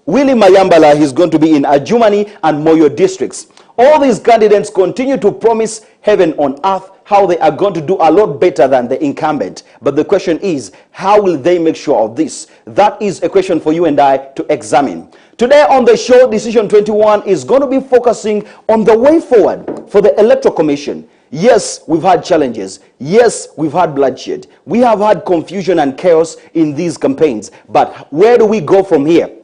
Willie Mayambala, he's going to be in Adjumani and Moyo districts. All these candidates continue to promise heaven on earth, how they are going to do a lot better than the incumbent. But the question is, how will they make sure of this? That is a question for you and I to examine. Today on the show, Decision 21 is going to be focusing on the way forward for the Electoral Commission. Yes, we've had challenges. Yes, we've had bloodshed. We have had confusion and chaos in these campaigns. But where do we go from here?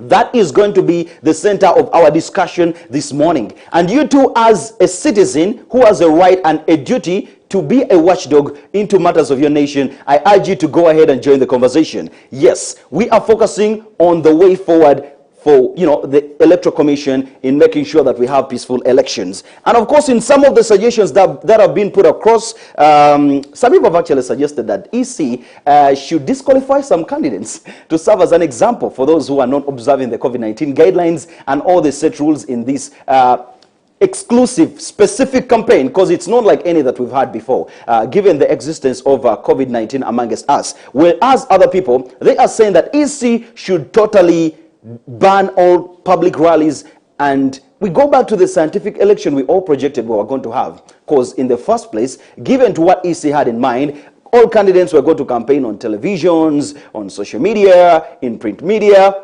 That is going to be the center of our discussion this morning. And you too, as a citizen who has a right and a duty to be a watchdog into matters of your nation, I urge you to go ahead and join the conversation. Yes, we are focusing on the way forward for, the Electoral Commission in making sure that we have peaceful elections. And of course, in some of the suggestions that have been put across, some people have actually suggested that EC should disqualify some candidates to serve as an example for those who are not observing the COVID-19 guidelines and all the set rules in this exclusive, specific campaign, because it's not like any that we've had before, given the existence of COVID-19 amongst us. Whereas other people, they are saying that EC should totally ban all public rallies, and we go back to the scientific election we all projected we were going to have. Because in the first place, given to what EC had in mind, all candidates were going to campaign on televisions, on social media, in print media.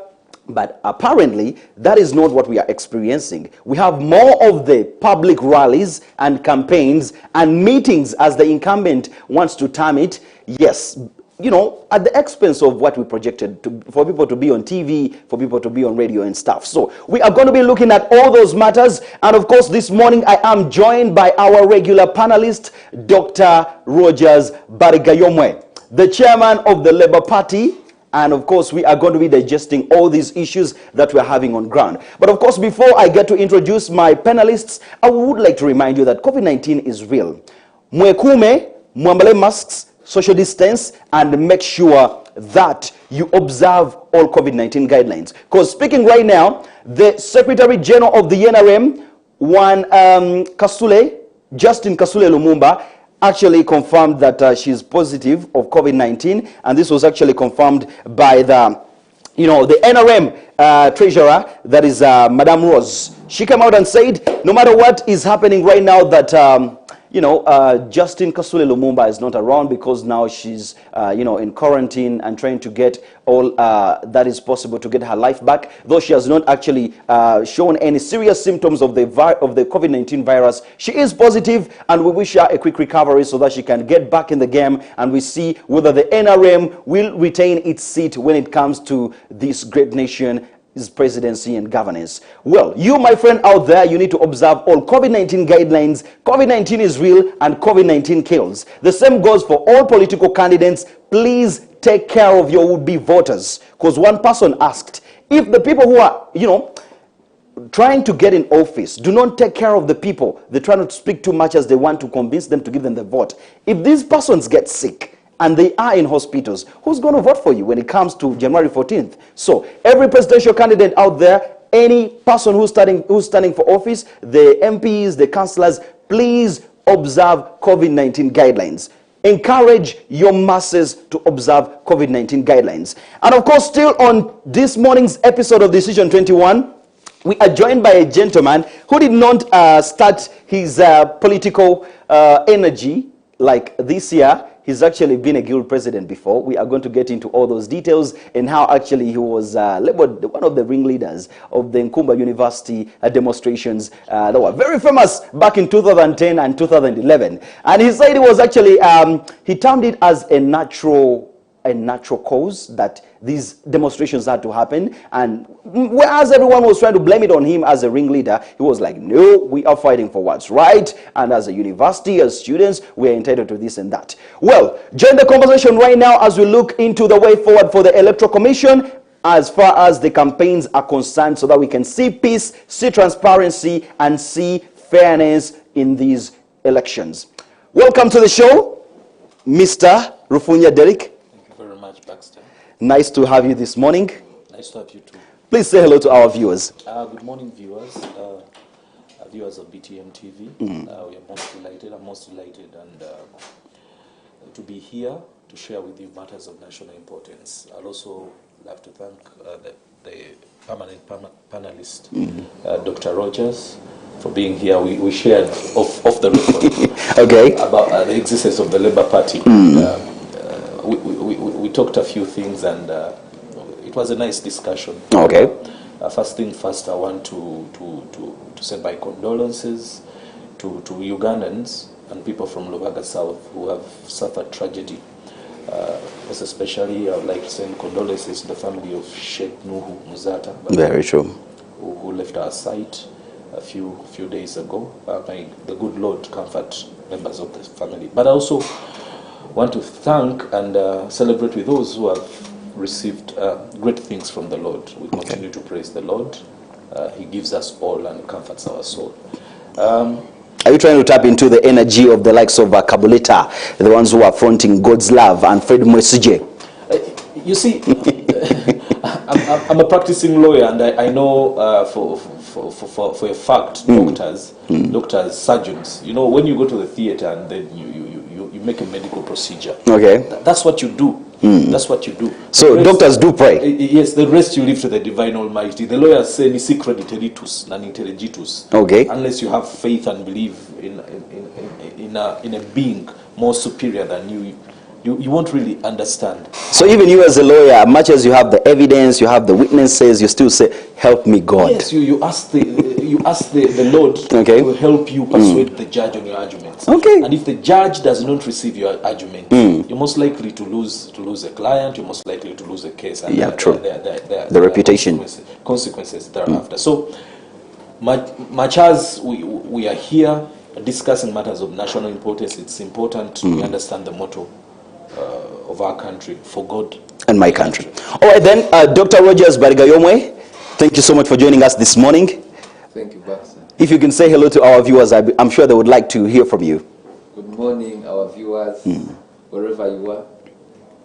But apparently, that is not what we are experiencing. We have more of the public rallies and campaigns and meetings, as the incumbent wants to term it. Yes, at the expense of what we projected for people to be on TV, for people to be on radio and stuff. So we are going to be looking at all those matters. And of course, this morning I am joined by our regular panelist, Dr. Rogers Barigayomwe, the chairman of the Labour Party. And of course, we are going to be digesting all these issues that we're having on ground. But of course, before I get to introduce my panelists, I would like to remind you that COVID-19 is real. Mwekume, mwambale masks, social distance, and make sure that you observe all COVID-19 guidelines. Because speaking right now, the Secretary General of the NRM, Justin Kasule Lumumba, actually confirmed that she's positive of COVID-19, and this was actually confirmed by the NRM treasurer, that is Madame Rose. She came out and said, no matter what is happening right now, that Justin Kasule Lumumba is not around because now she's, in quarantine and trying to get all that is possible to get her life back. Though she has not actually shown any serious symptoms of the COVID-19 virus, she is positive, and we wish her a quick recovery so that she can get back in the game, and we see whether the NRM will retain its seat when it comes to this great nation, presidency and governance. Well, you, my friend out there, you need to observe all COVID-19 guidelines. COVID-19 is real and COVID-19 kills. The same goes for all political candidates. Please take care of your would-be voters. Because one person asked, if the people who are, trying to get in office do not take care of the people, they try not to speak too much as they want to convince them to give them the vote. If these persons get sick and they are in hospitals, who's going to vote for you when it comes to January 14th? So every presidential candidate out there, any person who's standing for office, the MPs, the councillors, please observe COVID-19 guidelines. Encourage your masses to observe COVID-19 guidelines. And of course, still on this morning's episode of Decision 21, we are joined by a gentleman who did not start his political energy like this year. He's actually been a guild president before. We are going to get into all those details and how actually he was labeled one of the ringleaders of the Nkumba University demonstrations that were very famous back in 2010 and 2011. And he said it was actually, he termed it as a natural cause that these demonstrations had to happen. And whereas everyone was trying to blame it on him as a ringleader, he was like, no, we are fighting for what's right. And as a university, as students, we are entitled to this and that. Well, join the conversation right now as we look into the way forward for the Electoral Commission as far as the campaigns are concerned, so that we can see peace, see transparency, and see fairness in these elections. Welcome to the show, Mr. Lufunya Derrick. Baxter. Nice to have you this morning. Nice to have you too. Please say hello to our viewers. Good morning, viewers. Viewers of BTM TV. We are I'm most delighted and to be here to share with you matters of national importance. I'd also like to thank the permanent panelist, Dr. Rogers, for being here. We shared off the record Okay. about the existence of the Labour Party. We talked a few things, and it was a nice discussion. Okay. First thing first, I want to send my condolences to Ugandans and people from Lubaga South who have suffered tragedy. Most especially, I would like to send condolences to the family of Sheikh Nuhu Muzata. Very true. Who left our site a few days ago. May the good Lord comfort members of the family. But I also want to thank and celebrate with those who have received great things from the Lord. We continue to praise the Lord. He gives us all and comforts our soul. Are you trying to tap into the energy of the likes of Kabuleta, the ones who are fronting God's love, and Fred Mwesije? You see, I'm a practicing lawyer, and I know for a fact, doctors, surgeons, you know, when you go to the theater and then you make a medical procedure. Okay. That's what you do. That's what you do. So rest, doctors do pray. Yes, the rest you leave to the divine Almighty. The lawyers say nisi crediteritus non intelligitus. Okay. Unless you have faith and believe in a being more superior than you won't really understand. So even you as a lawyer, much as you have the evidence, you have the witnesses, you still say, "Help me, God." Yes, you ask the Lord to help you persuade the judge on your arguments. Okay. And if the judge does not receive your argument, you're most likely to lose a client. You're most likely to lose a case. And true. The reputation consequences thereafter. So much as we are here discussing matters of national importance, it's important we understand the motto of our country: for God and my country. All right then, Dr. Rogers Barigayomwe, thank you so much for joining us this morning. Thank you, Baxter. If you can say hello to our viewers, I'm sure they would like to hear from you. Good morning, our viewers, wherever you are.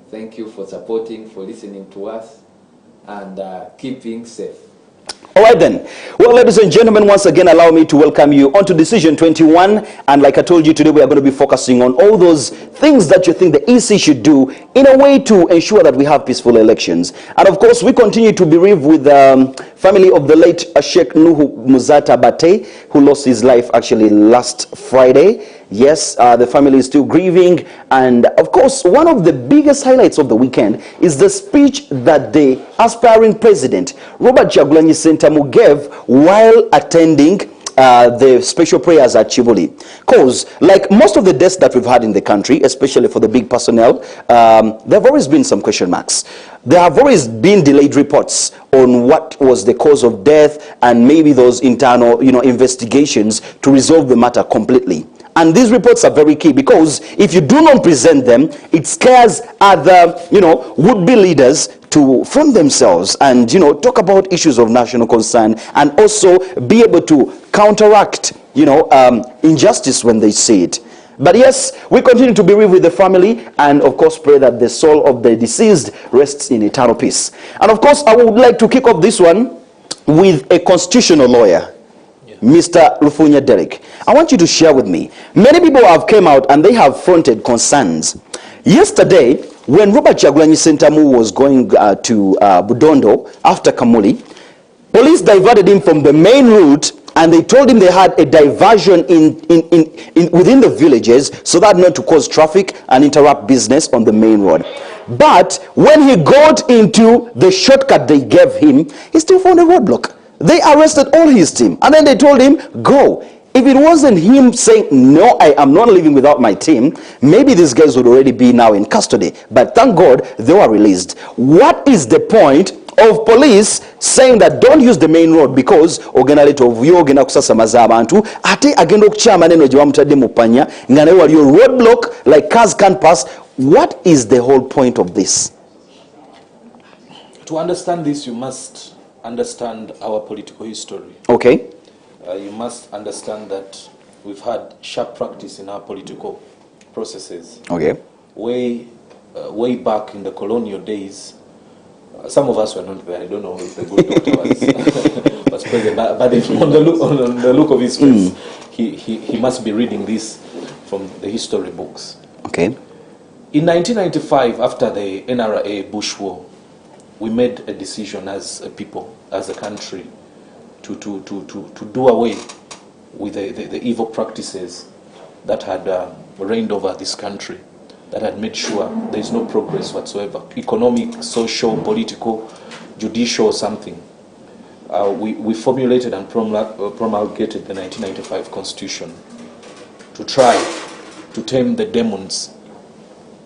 Thank you for supporting, for listening to us, and keeping safe. All right then. Well, ladies and gentlemen, once again, allow me to welcome you onto Decision 21. And like I told you, today we are going to be focusing on all those things that you think the EC should do in a way to ensure that we have peaceful elections. And of course, we continue to bereave with the family of the late Sheikh Nuhu Muzata Bate, who lost his life actually last Friday. Yes, the family is still grieving. And of course, one of the biggest highlights of the weekend is the speech that the aspiring president, Robert Kyagulanyi Ssentamu, gave while attending the special prayers at Chibuli. Because like most of the deaths that we've had in the country, especially for the big personnel, there have always been some question marks. There have always been delayed reports on what was the cause of death, and maybe those internal, investigations to resolve the matter completely. And these reports are very key, because if you do not present them, it scares other, would-be leaders to front themselves and, talk about issues of national concern, and also be able to counteract, injustice when they see it. But yes, we continue to bereave with the family, and of course pray that the soul of the deceased rests in eternal peace. And of course, I would like to kick off this one with a constitutional lawyer, Mr. Lufunya Derrick. I want you to share with me. Many people have come out and they have fronted concerns. Yesterday, when Robert Kyagulanyi Ssentamu was going to Budondo after Kamuli, police diverted him from the main route, and they told him they had a diversion within the villages so that not to cause traffic and interrupt business on the main road. But when he got into the shortcut they gave him, he still found a roadblock. They arrested all his team, and then they told him, go. If it wasn't him saying, no, I am not leaving without my team, maybe these guys would already be now in custody. But thank God they were released. What is the point of police saying that don't use the main road because ogenda leto vuyo ogenda kusasamaza abantu ate agenda okukyama neno gye bamutadde mu ppanya nga naye waliyo roadblock, like cars can't pass? What is the whole point of this? To understand this, you must understand our political history. Okay. You must understand that we've had sharp practice in our political processes. Okay. Way back in the colonial days, some of us were not there. I don't know if the good doctor was present, but on the look of his face, he must be reading this from the history books. Okay. In 1995, after the NRA Bush War, we made a decision as a people, as a country to do away with the evil practices that had reigned over this country, that had made sure there is no progress whatsoever, economic, social, political, judicial, or something. We formulated and promulgated the 1995 Constitution to try to tame the demons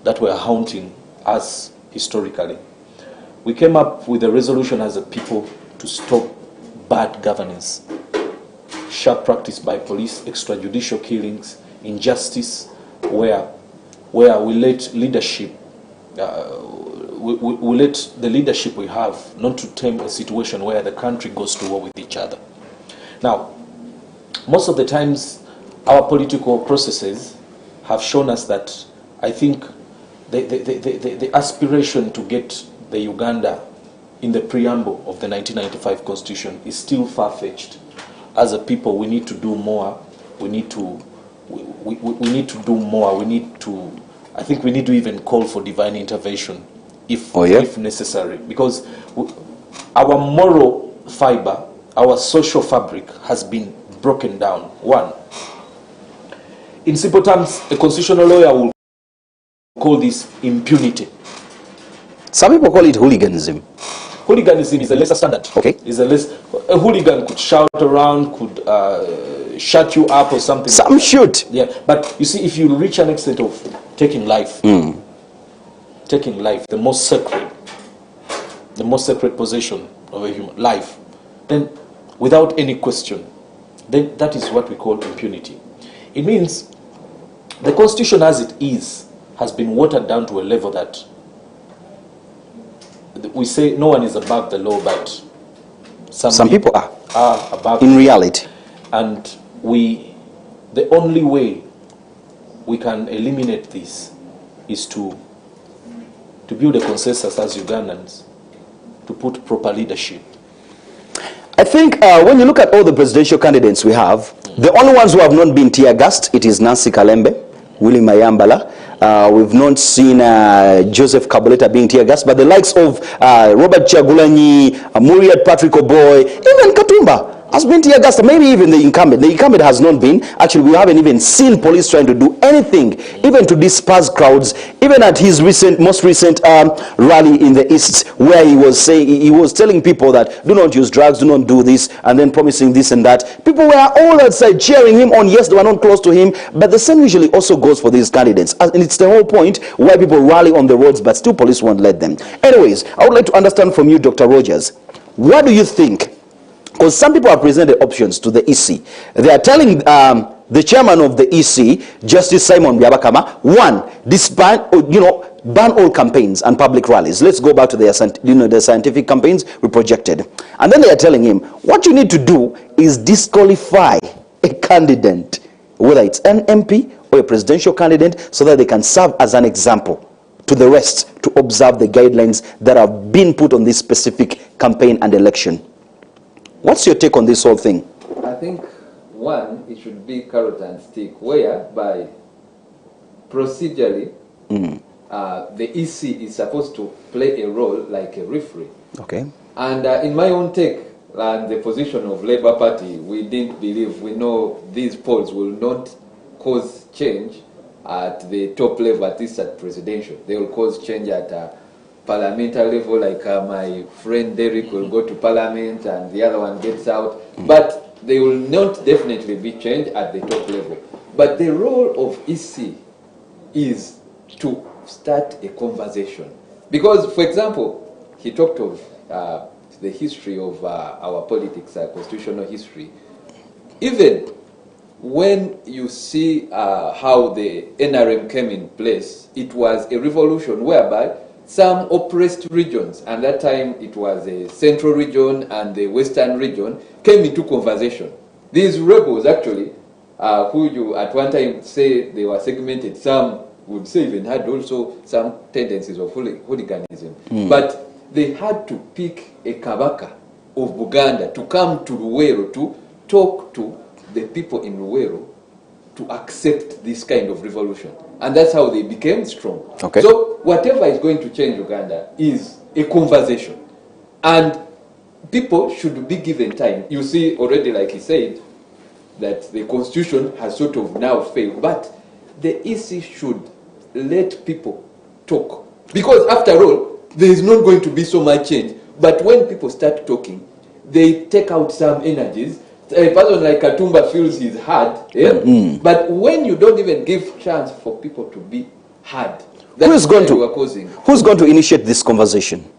that were haunting us historically. We came up with a resolution as a people to stop bad governance, sharp practice by police, extrajudicial killings, injustice, where we let leadership, we let the leadership we have not to tame a situation where the country goes to war with each other. Now, most of the times, our political processes have shown us that I think the aspiration to get the Uganda in the preamble of the 1995 Constitution is still far-fetched. As a people, we need to do more. We need to do more. I think we need to even call for divine intervention if necessary, because our moral fiber, our social fabric has been broken down. One, in simple terms, a constitutional lawyer will call this impunity. Some people call it hooliganism. Hooliganism is a lesser standard. Okay. A hooligan could shout around, could shut you up or something. Some should. Yeah, but you see, if you reach an extent of taking life, the most sacred possession of a human life, then without any question, then that is what we call impunity. It means the Constitution as it is has been watered down to a level that we say no one is above the law, but some people are above in reality. And the only way we can eliminate this is to build a consensus as Ugandans, to put proper leadership. I think when you look at all the presidential candidates we have, the only ones who have not been tear-gassed, it is Nancy Kalembe, Willie Mayambala. We've not seen Joseph Kabuleta being tear-gassed, but the likes of Robert Chagulanyi, Muriat Patrick Oboy, even Katumba has been tear-gassed, maybe even the incumbent. The incumbent has not been. Actually, we haven't even seen police trying to do anything, even to disperse crowds, even at his most recent rally in the East, where he was telling people that do not use drugs, do not do this, and then promising this and that. People were all outside cheering him on. Yes, they were not close to him, but the same usually also goes for these candidates. And it's the whole point where people rally on the roads, but still police won't let them. Anyways, I would like to understand from you, Dr. Rogers, what do you think? Because some people have presented options to the EC. They are telling the chairman of the EC, Justice Simon Byabakama, one, ban all campaigns and public rallies. Let's go back to the scientific campaigns we projected. And then they are telling him, what you need to do is disqualify a candidate, whether it's an MP or a presidential candidate, so that they can serve as an example to the rest to observe the guidelines that have been put on this specific campaign and election. What's your take on this whole thing? I think, one, it should be carrot and stick, whereby procedurally the EC is supposed to play a role like a referee. Okay. And in my own take, and the position of Labour Party, we know these polls will not cause change at the top level, at least at presidential. They will cause change at parliamentary level, like my friend Derrick will go to parliament and the other one gets out. But they will not definitely be changed at the top level. But the role of EC is to start a conversation. Because, for example, he talked of the history of our politics, our constitutional history. Even when you see how the NRM came in place, it was a revolution whereby some oppressed regions, and that time it was the central region and the western region, came into conversation. These rebels actually, who you at one time say they were segmented, some would say even had also some tendencies of hooliganism. But they had to pick a Kabaka of Buganda to come to Luwero to talk to the people in Luwero to accept this kind of revolution. And that's how they became strong. Okay. So whatever is going to change Uganda is a conversation. And people should be given time. You see already, like he said, that the constitution has sort of now failed, but the EC should let people talk. Because after all, there is not going to be so much change. But when people start talking, they take out some energies. A person like Katumba feels he's heard. Yeah? But when you don't even give chance for people to be heard, who's going to initiate this conversation?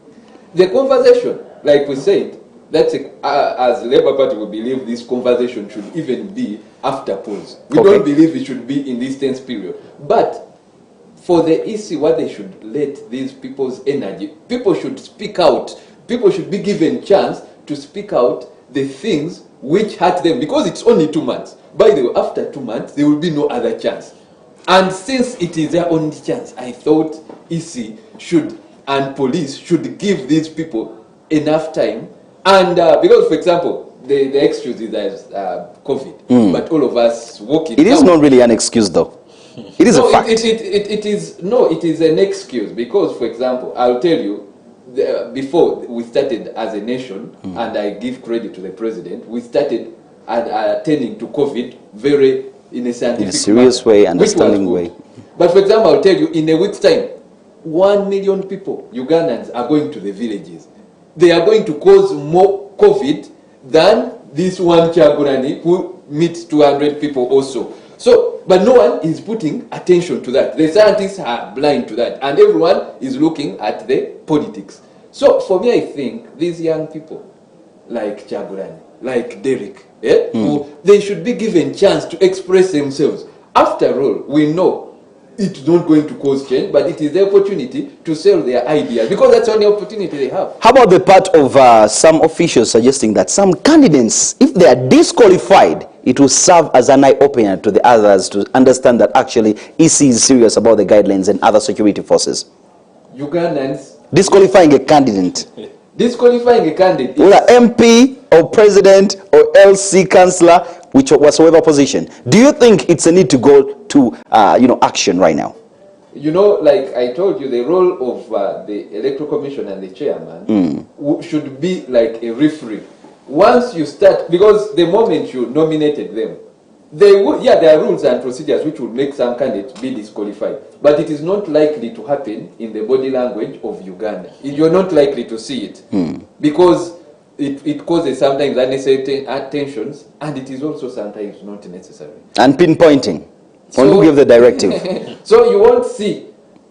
The conversation, like we said, that's as Labour Party, we believe this conversation should even be after polls. We don't believe it should be in this tense period. But for the EC, what they should let these people's energy, people should speak out. People should be given chance to speak out the things which hurt them, because it's only 2 months. By the way, after 2 months, there will be no other chance. And since it is their only chance, I thought EC should and police should give these people enough time. And because, for example, the excuse is COVID, but all of us walk it. It is not really an excuse, though. It is a fact. It is an excuse because, for example, I'll tell you, before we started as a nation, and I give credit to the president, we started attending to COVID very in a scientific in a serious way, understanding way. But for example, I'll tell you, in a week's time, 1 million people, Ugandans, are going to the villages. They are going to cause more COVID than this one Chagurani who meets 200 people also. So, but no one is putting attention to that. The scientists are blind to that, and everyone is looking at the politics. So, for me, I think these young people, like Chagurani, like Derrick, they should be given chance to express themselves. After all, we know it's not going to cause change, but it is the opportunity to sell their ideas, because that's the only opportunity they have. How about the part of some officials suggesting that some candidates, if they are disqualified, it will serve as an eye-opener to the others to understand that actually EC is serious about the guidelines and other security forces? Ugandans... Disqualifying a candidate. Disqualifying a candidate... Whether MP or president or LC councillor, whatsoever position. Do you think it's a need to go to action right now? You know, like I told you, the role of the Electoral Commission and the chairman should be like a referee. Once you start, because the moment you nominated them, there are rules and procedures which will make some candidates be disqualified. But it is not likely to happen in the body language of Uganda. You're not likely to see it. Because it causes sometimes unnecessary tensions, and it is also sometimes not necessary. And pinpointing. When you give the directive. So you won't see.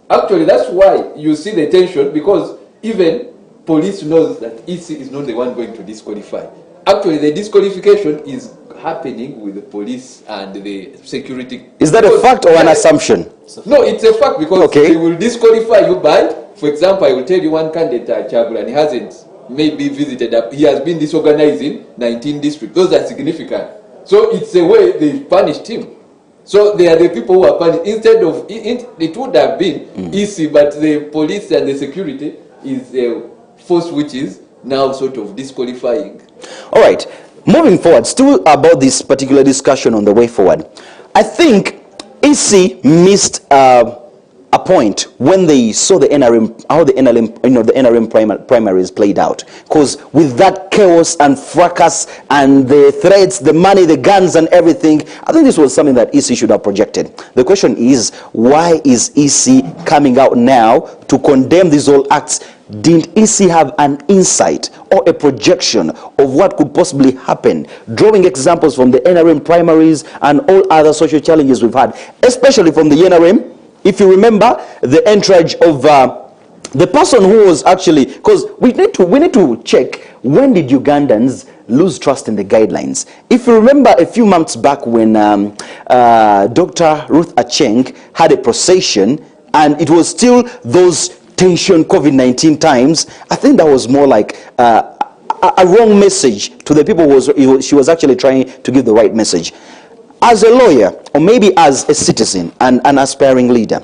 Actually, that's why you see the tension, because even police knows that EC is not the one going to disqualify. Actually, the disqualification is happening with the police and the security. Is that a fact or an assumption? No, it's a fact, because they will disqualify you by, for example, I will tell you one candidate, Chagula, he hasn't maybe visited, he has been disorganizing 19 districts. Those are significant. So it's a way they punished him. So they are the people who are punished. Instead of, it would have been easy, but the police and the security is a force which is now sort of disqualifying. All right. Moving forward, still about this particular discussion on the way forward, I think EC missed a point when they saw the NRM, how the NRM primaries played out. Because with that chaos and fracas and the threats, the money, the guns and everything, I think this was something that EC should have projected. The question is, why is EC coming out now to condemn these all acts? Didn't EC have an insight or a projection of what could possibly happen, drawing examples from the NRM primaries and all other social challenges we've had, especially from the NRM? If you remember the entourage of the person who was actually, because we need to check, when did Ugandans lose trust in the guidelines? If you remember a few months back when Dr. Ruth Acheng had a procession, and it was still those tension COVID-19 times, I think that was more like a wrong message to the people. She was actually trying to give the right message. As a lawyer, or maybe as a citizen and an aspiring leader,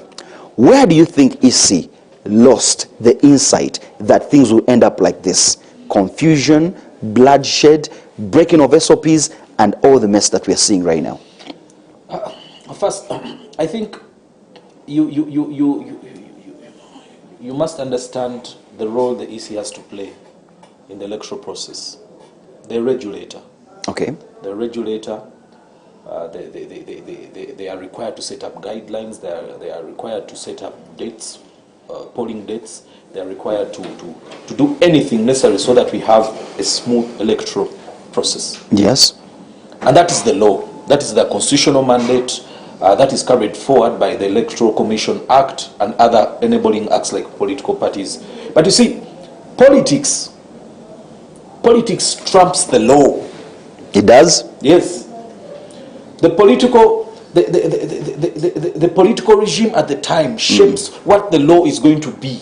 where do you think EC lost the insight that things will end up like this? Confusion, bloodshed, breaking of SOPs, and all the mess that we are seeing right now. First, I think you must understand the role the EC has to play in the electoral process. The regulator. Okay. The regulator, they are required to set up guidelines. They are required to set up dates, polling dates. They are required to do anything necessary so that we have a smooth electoral process. Yes. And that is the law. That is the constitutional mandate that is carried forward by the Electoral Commission Act and other enabling acts like political parties. But you see, politics trumps the law. It does? Yes. The political regime at the time shapes what the law is going to be.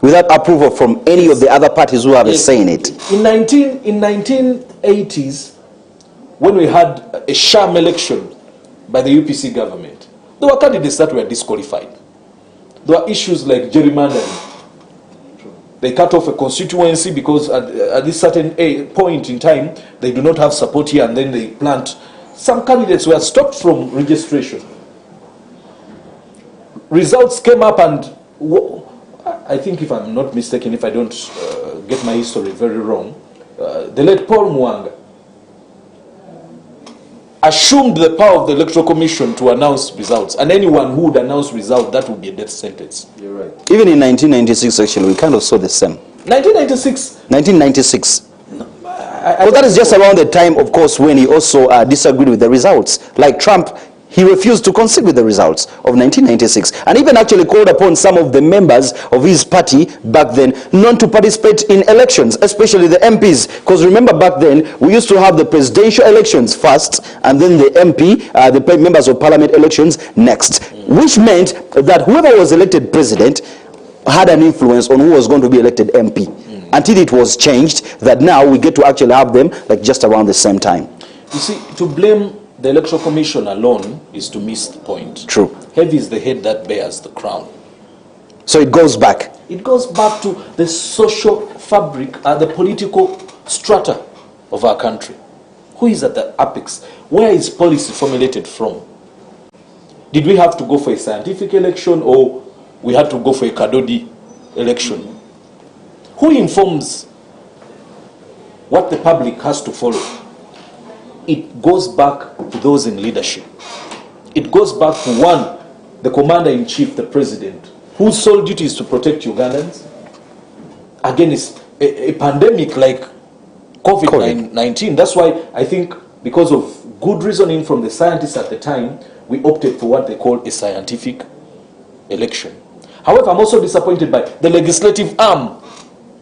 Without approval from any of the other parties who have a say in it. In 1980s, when we had a sham election by the UPC government, there were candidates that were disqualified. There were issues like gerrymandering. They cut off a constituency because at this certain point in time, they do not have support here, and then they plant. Some candidates were stopped from registration. Results came up, and I think, if I'm not mistaken, if I don't get my history very wrong, the late Paul Mwanga assumed the power of the Electoral Commission to announce results, and anyone who would announce results, that would be a death sentence. You're right. Even in 1996, actually, we kind of saw the same. 1996? 1996. Well, that is just around the time, of course, when he also disagreed with the results. Like Trump, he refused to concede with the results of 1996, and even actually called upon some of the members of his party back then not to participate in elections, especially the MPs. Because remember, back then we used to have the presidential elections first, and then the MP, the members of parliament elections next, which meant that whoever was elected president had an influence on who was going to be elected MP, until it was changed that now we get to actually have them like just around the same time. You see, to blame the Electoral Commission alone is to miss the point. True. Heavy is the head that bears the crown. So it goes back. It goes back to the social fabric and the political strata of our country. Who is at the apex? Where is policy formulated from? Did we have to go for a scientific election, or we had to go for a Kadodi election? Who informs what the public has to follow? It goes back to those in leadership. It goes back to one, the commander-in-chief, the president, whose sole duty is to protect Ugandans against a pandemic like COVID-19. That's why I think, because of good reasoning from the scientists at the time, we opted for what they call a scientific election. However, I'm also disappointed by the legislative arm.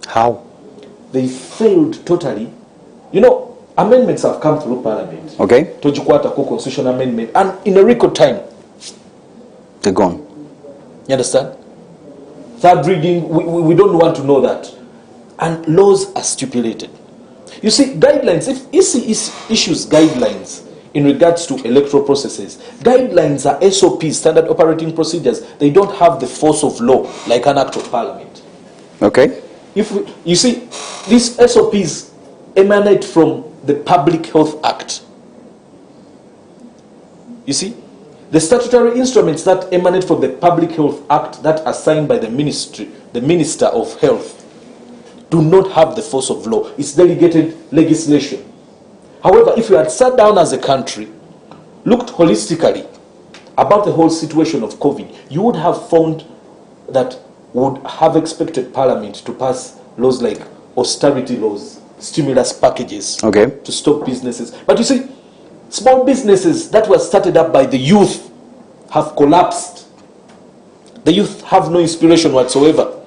How? They failed totally. You know, amendments have come through Parliament. Okay. Tojikwata constitutional amendment, and in a record time, they're gone. You understand? Third reading, we don't want to know that. And laws are stipulated. You see, guidelines, if EC issues guidelines in regards to electoral processes, guidelines are SOPs, standard operating procedures. They don't have the force of law like an act of Parliament. Okay. You see, these SOPs emanate from the Public Health Act. You see, the statutory instruments that emanate from the Public Health Act that are signed by the ministry, the Minister of Health, do not have the force of law. It's delegated legislation. However, if you had sat down as a country, looked holistically about the whole situation of COVID, you would have found that would have expected Parliament to pass laws like austerity laws, stimulus packages, okay, to stop businesses. But you see, small businesses that were started up by the youth have collapsed. The youth have no inspiration whatsoever.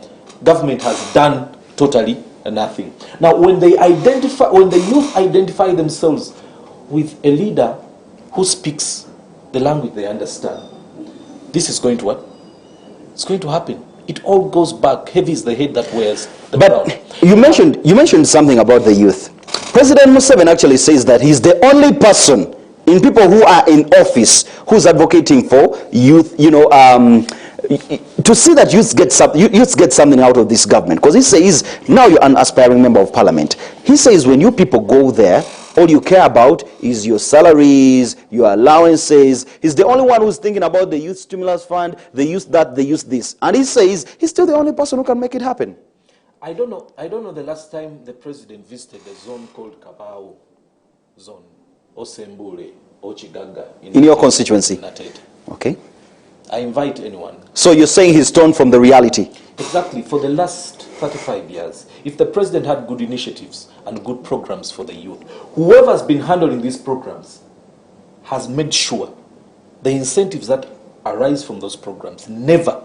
Government has done totally nothing. Now, when the youth identify themselves with a leader who speaks the language they understand, this is going to what? It's going to happen. It all goes back. Heavy is the head that wears the crown. You mentioned something about the youth. President Museveni actually says that he's the only person in people who are in office who's advocating for youth, to see that youth get something out of this government. Because he says, now you're an aspiring member of parliament. He says when you people go there, all you care about is your salaries, your allowances. He's the only one who's thinking about the youth stimulus fund, the youth that, the youth this. And he says he's still the only person who can make it happen. I don't know the last time the president visited a zone called Kabao zone, or Sembule, or Chigaga. In your constituency? Okay. I invite anyone. So you're saying he's torn from the reality? Exactly. For the last 35 years, if the president had good initiatives and good programs for the youth, whoever's been handling these programs has made sure the incentives that arise from those programs never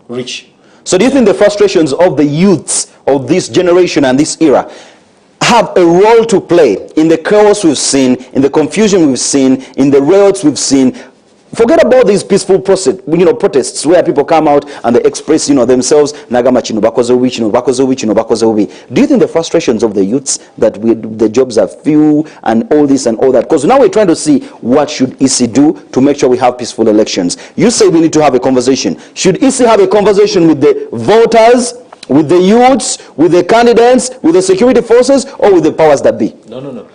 reach. So do you think the frustrations of the youths of this generation and this era have a role to play in the chaos we've seen, in the confusion we've seen, in the riots we've seen? Forget about these peaceful protests where people come out and they express, themselves. Do you think the frustrations of the youths that the jobs are few and all this and all that? Because now we're trying to see what should EC do to make sure we have peaceful elections. You say we need to have a conversation. Should EC have a conversation with the voters, with the youths, with the candidates, with the security forces, or with the powers that be? No.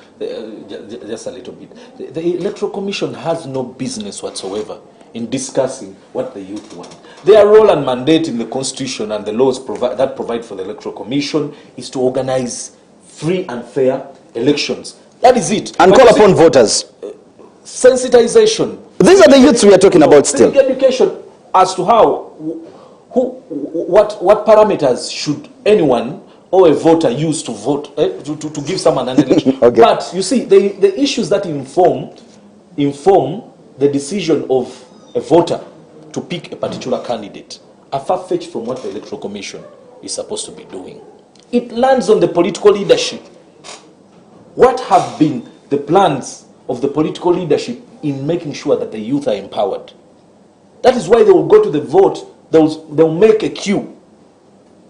Just a little bit. The Electoral Commission has no business whatsoever in discussing what the youth want. Their role and mandate in the Constitution and the laws that provide for the Electoral Commission is to organize free and fair elections. That is it. And call upon voters. Sensitization. These are the youths we are talking about still. Education as to what parameters should anyone or a voter use to vote, to give someone an election. Okay. But you see, the issues that inform the decision of a voter to pick a particular candidate are far-fetched from what the Electoral Commission is supposed to be doing. It lands on the political leadership. What have been the plans of the political leadership in making sure that the youth are empowered? That is why they will go to the vote, they'll make a queue,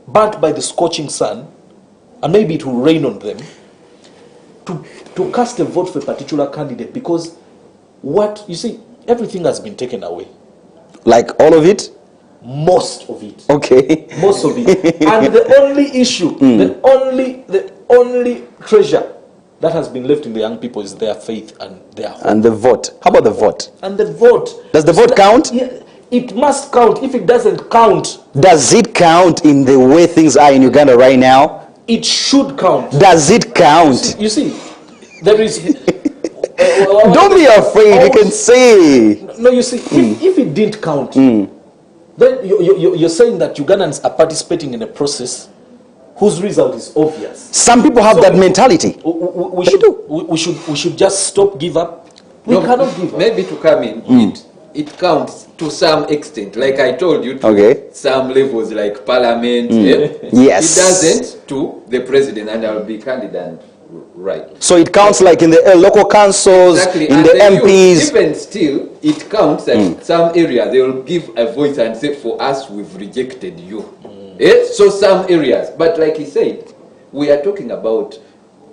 burnt by the scorching sun, and maybe it will rain on them, to cast a vote for a particular candidate, because everything has been taken away. Like all of it? Most of it. Okay. Most of it. And the only issue, the only treasure that has been left in the young people is their faith and their hope. And the vote. How about the vote? And the vote. Does the vote count? Yeah, it must count. If it doesn't count... Does it count in the way things are in Uganda right now? It should count. Does it count? You see, there is... Don't be afraid, you can say. No, you see, if it didn't count, then you're saying that Ugandans are participating in a process whose result is obvious. Some people have that mentality. We should just stop, give up. We cannot give up. Maybe to come in, it counts to some extent. Like I told you, some levels like parliament. Yes. It doesn't to the president, and I'll be candidate. Right. So it counts like in the local councils, in and the MPs. Even still, it counts that some areas they will give a voice and say, for us, we've rejected you. So some areas. But like he said, we are talking about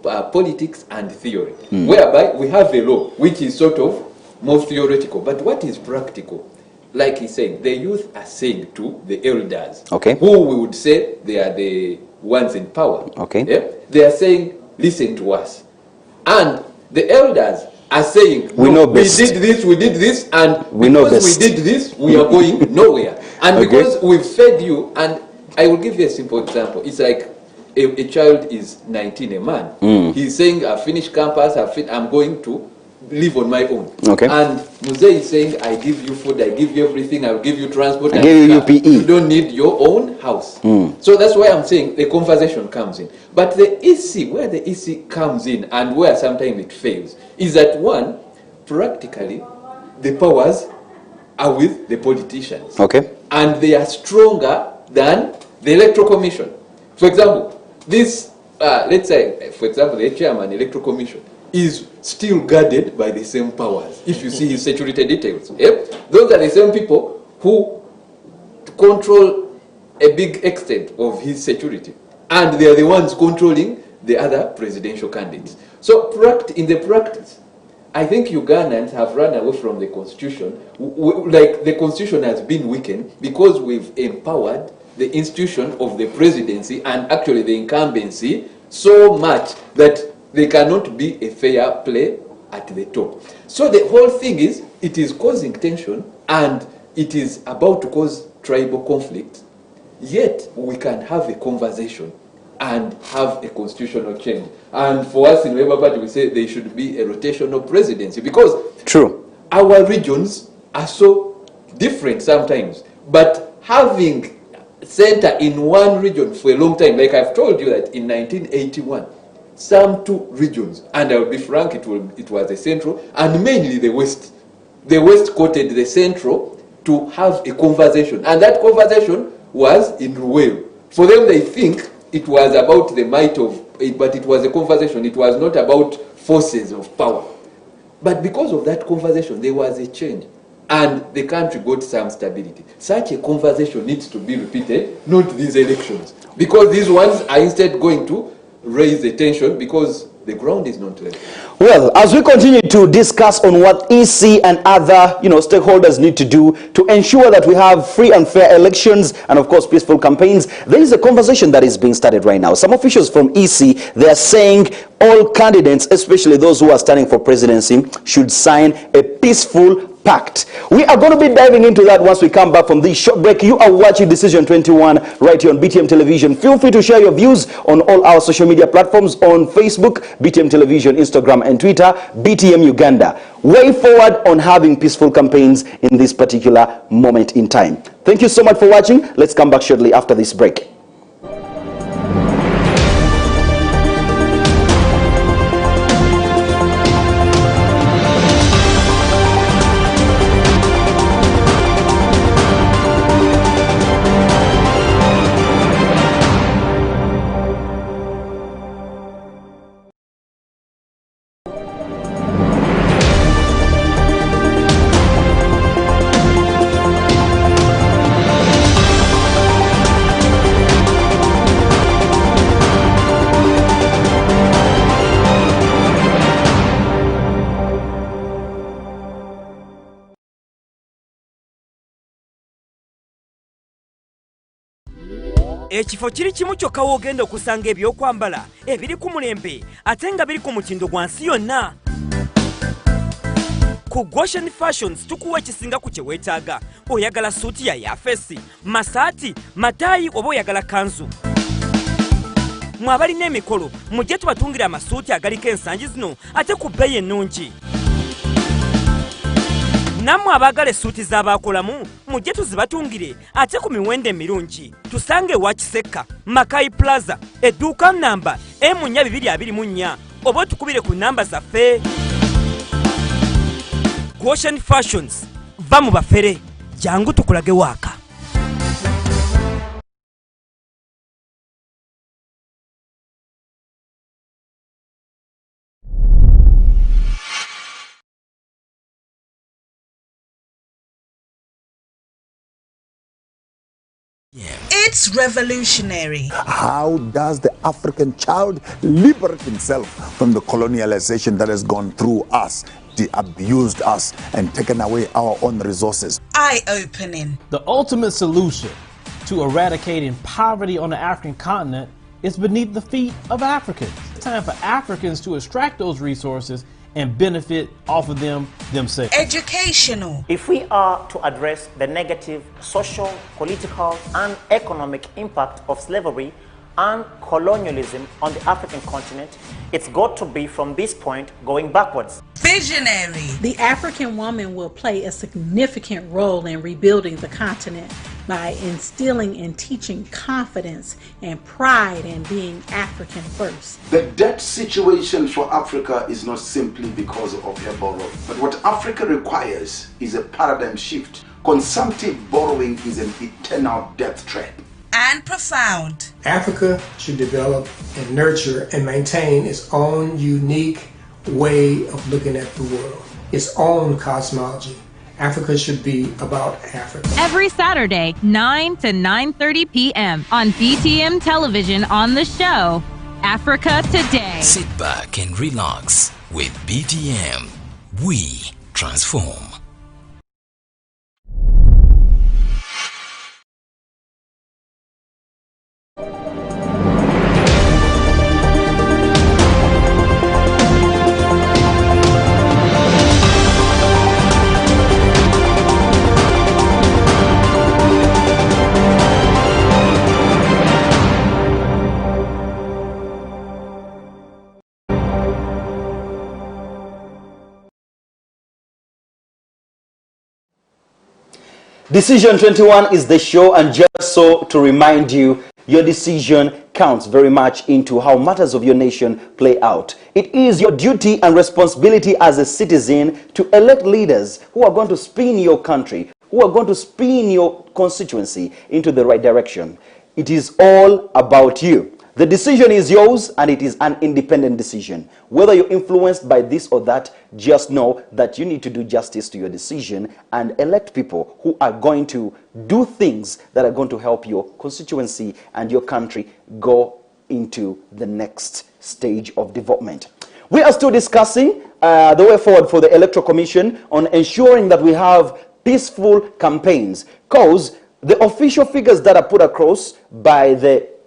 politics and theory, whereby we have a law which is sort of more theoretical. But what is practical? Like he said, the youth are saying to the elders, who we would say they are the ones in power. They are saying, listen to us. And the elders are saying, we know best. We did this, and we know because best. we did this, we are going nowhere. And because we've fed you, and I will give you a simple example. It's like a child is 19, a man. He's saying, I finished campus, I'm going to live on my own. And Muse is saying, I give you food, I give you everything, I'll give you transport. I give you UPE. You don't need your own house. So that's why I'm saying the conversation comes in. But the EC, where the EC comes in and where sometimes it fails, is that one, practically, the powers are with the politicians. And they are stronger than the Electoral Commission. For example, this, let's say, for example, the chairman Electoral Commission is still guarded by the same powers. If you see his security details, those are the same people who control a big extent of his security, and they are the ones controlling the other presidential candidates. So in the practice, I think Ugandans have run away from the constitution. Like the constitution has been weakened because we've empowered the institution of the presidency and actually the incumbency so much that there cannot be a fair play at the top. So the whole thing is, it is causing tension and it is about to cause tribal conflict Yet we can have a conversation and have a constitutional change. And for us in Labour Party, we say there should be a rotational presidency because our regions are so different sometimes. But having center in one region for a long time, like I've told you that in 1981, some 2 regions, and I'll be frank, it was the central and mainly the west. The west quoted the central to have a conversation, and that conversation was in Ruwelu. For them, they think it was about the might of it, but it was a conversation. It was not about forces of power. But because of that conversation, there was a change, and the country got some stability. Such a conversation needs to be repeated, not these elections, because these ones are instead going to raise the tension because the ground is not level. Well, as we continue to discuss on what EC and other, stakeholders need to do to ensure that we have free and fair elections and, of course, peaceful campaigns, there is a conversation that is being started right now. Some officials from EC, they are saying all candidates, especially those who are standing for presidency, should sign a peaceful pact. We are going to be diving into that once we come back from this short break. You are watching Decision 21 right here on BTM Television. Feel free to share your views on all our social media platforms on Facebook, BTM Television, Instagram and Twitter, BTM Uganda. Way forward on having peaceful campaigns in this particular moment in time. Thank you so much for watching. Let's come back shortly after this break. Ekifo kiri kimu kyokka w'ogenda okusanga ebyokwambala ebiri ku mulembe ate nga biri ku mutindo gwa nsi yonna. Ku Goshen Fashions tukuwa ekisinga ku kye weetaaga. Oyagala suuti ya yafesi, masaati, mataayi oba oyagala kanzu. Mwabalina emikolo mujje tubatungira amasuuti agaliko ensangi zino ate ku bbeeyi ennungi. Nammwe abaagala essuuti z'abaakolamu mujje tuzibatungire ate ku miwendo emirungi. Tusange wa Kisekka, Makai Plaza, edduuka nnamba M4224 oba tukubire ku nnamba zaffe. Goshen Fashions, va mu bafere, jangu tukulage waaka. It's revolutionary. How does the African child liberate himself from the colonialization that has gone through us, abused us, and taken away our own resources? Eye-opening. The ultimate solution to eradicating poverty on the African continent is beneath the feet of Africans. It's time for Africans to extract those resources and benefit off of them themselves. Educational. If we are to address the negative social, political, and economic impact of slavery and colonialism on the African continent, it's got to be from this point going backwards. Visionary. The African woman will play a significant role in rebuilding the continent by instilling and teaching confidence and pride in being African first. The debt situation for Africa is not simply because of her borrowing, but what Africa requires is a paradigm shift. Consumptive borrowing is an eternal death trap. And profound. Africa should develop and nurture and maintain its own unique way of looking at the world, its own cosmology. Africa should be about Africa. Every Saturday, 9 to 9:30 p.m. on BTM Television on the show, Africa Today. Sit back and relax with BTM. We transform. Decision 21 is the show, and just so to remind you, your decision counts very much into how matters of your nation play out. It is your duty and responsibility as a citizen to elect leaders who are going to spin your country, who are going to spin your constituency into the right direction. It is all about you. The decision is yours, and it is an independent decision. Whether you're influenced by this or that, just know that you need to do justice to your decision and elect people who are going to do things that are going to help your constituency and your country go into the next stage of development. We are still discussing the way forward for the Electoral Commission on ensuring that we have peaceful campaigns, because the official figures that are put across by the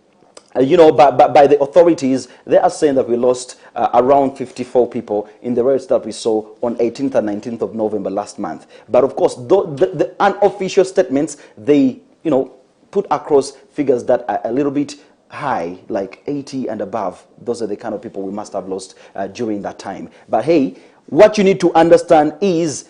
by the authorities, they are saying that we lost around 54 people in the raids that we saw on 18th and 19th of November last month. But of course, the unofficial statements, they, put across figures that are a little bit high, like 80 and above. Those are the kind of people we must have lost during that time. But hey, what you need to understand is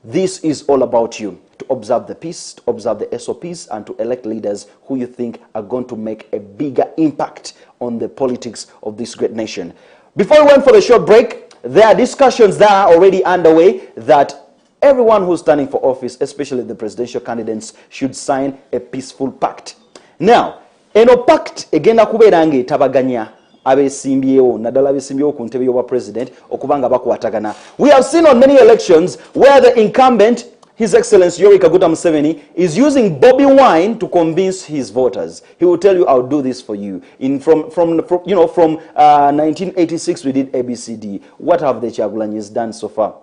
this is all about you. To observe the peace, to observe the SOPs, and to elect leaders who you think are going to make a bigger impact on the politics of this great nation. Before we went for the short break, there are discussions that are already underway that everyone who's standing for office, especially the presidential candidates, should sign a peaceful pact. Now, eno pact egenda kubeera tabaganya abesimbyewo naddala abesimbyewo ku ntebe y'obwa president okubanga bakwatagana. We have seen on many elections where the incumbent, His Excellency Yoweri Kaguta Museveni, is using Bobby wine to convince his voters. He will tell you, "I'll do this for you." From 1986 we did ABCD. What have the Chagulanyis done so far?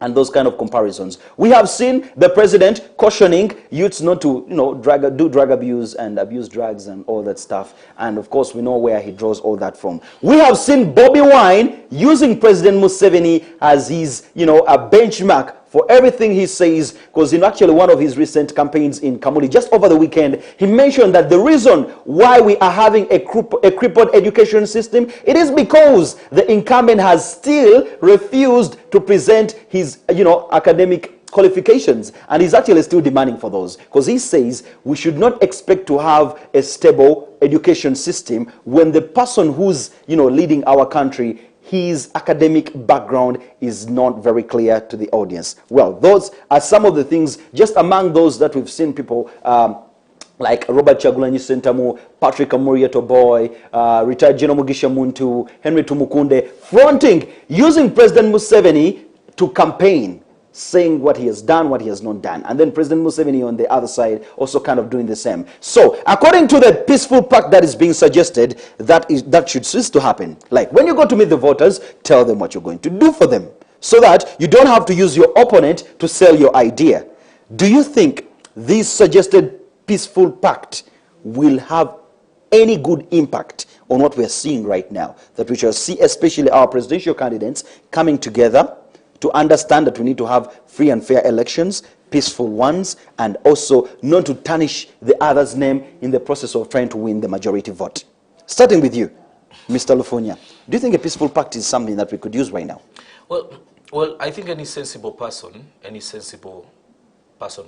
And those kind of comparisons. We have seen the president cautioning youths not to, do drug abuse and abuse drugs and all that stuff. And of course, we know where he draws all that from. We have seen Bobby Wine using President Museveni as his, a benchmark for everything he says, because in actually one of his recent campaigns in Kamuli, just over the weekend, he mentioned that the reason why we are having a crippled education system, it is because the incumbent has still refused to present his, academic qualifications, and he's actually still demanding for those, because he says we should not expect to have a stable education system when the person who's, leading our country, his academic background is not very clear to the audience. Well, those are some of the things, just among those that we've seen people like Robert Chagulanyi Sentamu, Patrick Amuriato Boy, retired General Mugisha Muntu, Henry Tumukunde, fronting, using President Museveni to campaign, saying what he has done, what he has not done. And then President Museveni on the other side also kind of doing the same. So, according to the peaceful pact that is being suggested, that should cease to happen. Like, when you go to meet the voters, tell them what you're going to do for them, so that you don't have to use your opponent to sell your idea. Do you think this suggested peaceful pact will have any good impact on what we're seeing right now? That we shall see, especially our presidential candidates, coming together to understand that we need to have free and fair elections, peaceful ones, and also not to tarnish the other's name in the process of trying to win the majority vote. Starting with you, Mr. Lufunya, do you think a peaceful pact is something that we could use right now? Well, I think any sensible person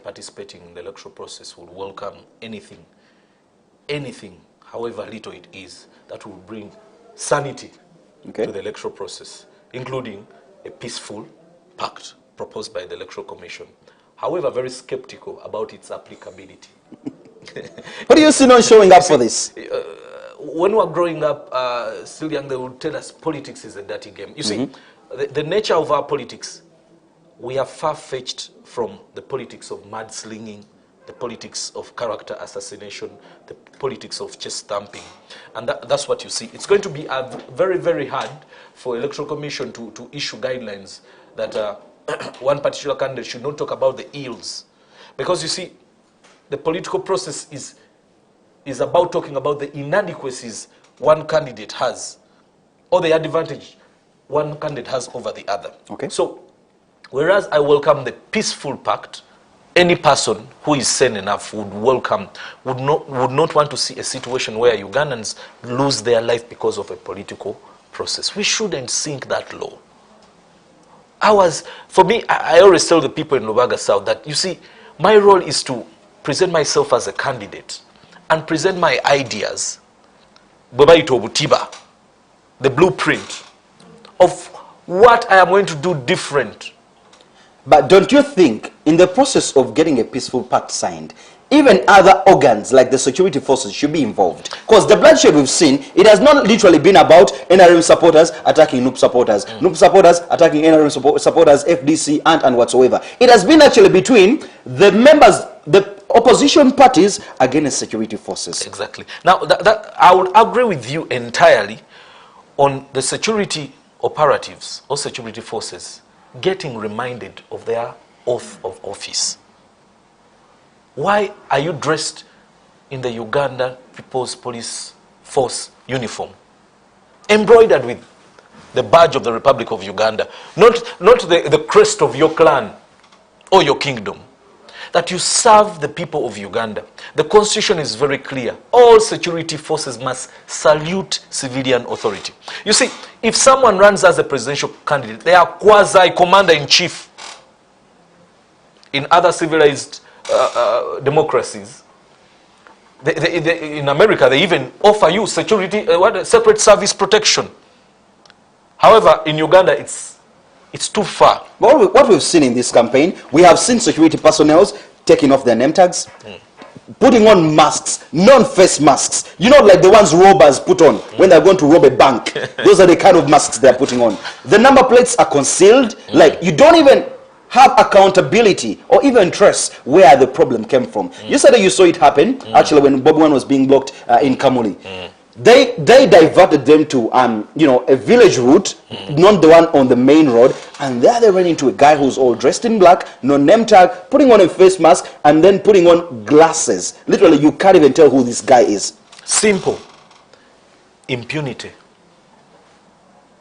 participating in the electoral process would welcome anything, however little it is, that will bring sanity to the electoral process, including a peaceful pact proposed by the Electoral Commission. However, very skeptical about its applicability. What do you see not showing up for this? When we were growing up, still young, they would tell us politics is a dirty game. You see, the nature of our politics, we are far-fetched from the politics of mudslinging, the politics of character assassination, the politics of chest stamping. And that's what you see. It's going to be very, very hard for Electoral Commission to issue guidelines that one particular candidate should not talk about the ills. Because you see, the political process is about talking about the inadequacies one candidate has, or the advantage one candidate has over the other. Okay. So, whereas I welcome the peaceful pact, any person who is sane enough would not want to see a situation where Ugandans lose their life because of a political process. We shouldn't sink that low. For me, I always tell the people in Lubaga South that, you see, My role is to present myself as a candidate and present my ideas, the blueprint of what I am going to do different. But don't you think, in the process of getting a peaceful pact signed, even other organs like the security forces should be involved? Because the bloodshed we've seen, it has not literally been about NRM supporters attacking NUP supporters, NUP supporters attacking NRM supporters, FDC, and whatsoever. It has been actually between the members, the opposition parties against security forces. Exactly. Now, I would agree with you entirely on the security operatives or security forces getting reminded of their oath of office. Why are you dressed in the Uganda People's Police Force uniform, embroidered with the badge of the Republic of Uganda, not the crest of your clan or your kingdom? That you serve the people of Uganda. The constitution is very clear. All security forces must salute civilian authority. You see, if someone runs as a presidential candidate, they are quasi-commander-in-chief. In other civilized democracies, in America, they even offer you security, separate service protection. However, in Uganda, it's too far. What we've seen in this campaign, we have seen security personnel taking off their name tags, putting on masks, non-face masks. You know, like the ones robbers put on when they're going to rob a bank. Those are the kind of masks they're putting on. The number plates are concealed. Like, you don't even have accountability or even trace where the problem came from. Yesterday you saw it happen, actually, when Bobi Wine was being blocked in Kamuli. They diverted them to a village route, not the one on the main road, and there they ran into a guy who's all dressed in black, no name tag, putting on a face mask, and then putting on glasses. Literally, you can't even tell who this guy is. Simple. Impunity.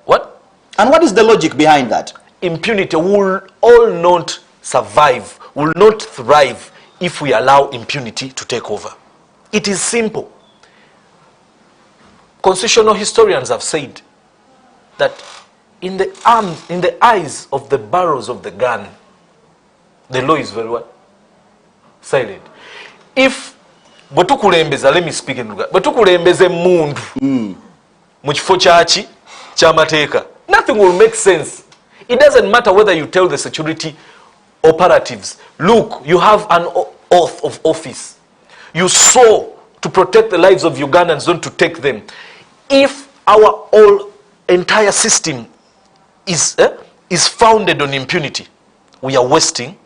What? And what is the logic behind that? Impunity will all not survive, will not thrive if we allow impunity to take over. It is simple. Constitutional historians have said that in the eyes of the barrels of the gun, the law is very what? Silent. If let me speak in Luganda. Bwetukulembeze mundu mu kifo ky'amateeka, nothing will make sense. It doesn't matter whether you tell the security operatives, look, you have an oath of office. You swore to protect the lives of Ugandans, not to take them. If our entire system is founded on impunity, we are wasting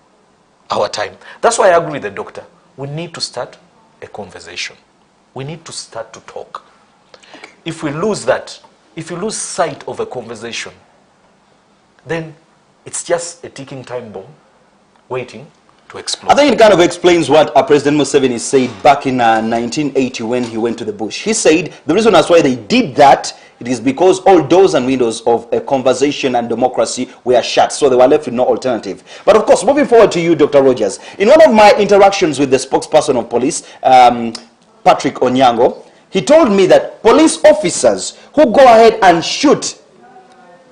our time. That's why I agree with the doctor. We need to start a conversation. We need to start to talk. If we lose that, if you lose sight of a conversation, then it's just a ticking time bomb waiting to explode. I think it kind of explains what President Museveni said back in 1980 when he went to the bush. He said the reason that's why they did that, it is because all doors and windows of a conversation and democracy were shut, so they were left with no alternative. But of course, moving forward to you, Dr. Rogers, in one of my interactions with the spokesperson of police, Patrick Onyango, he told me that police officers who go ahead and shoot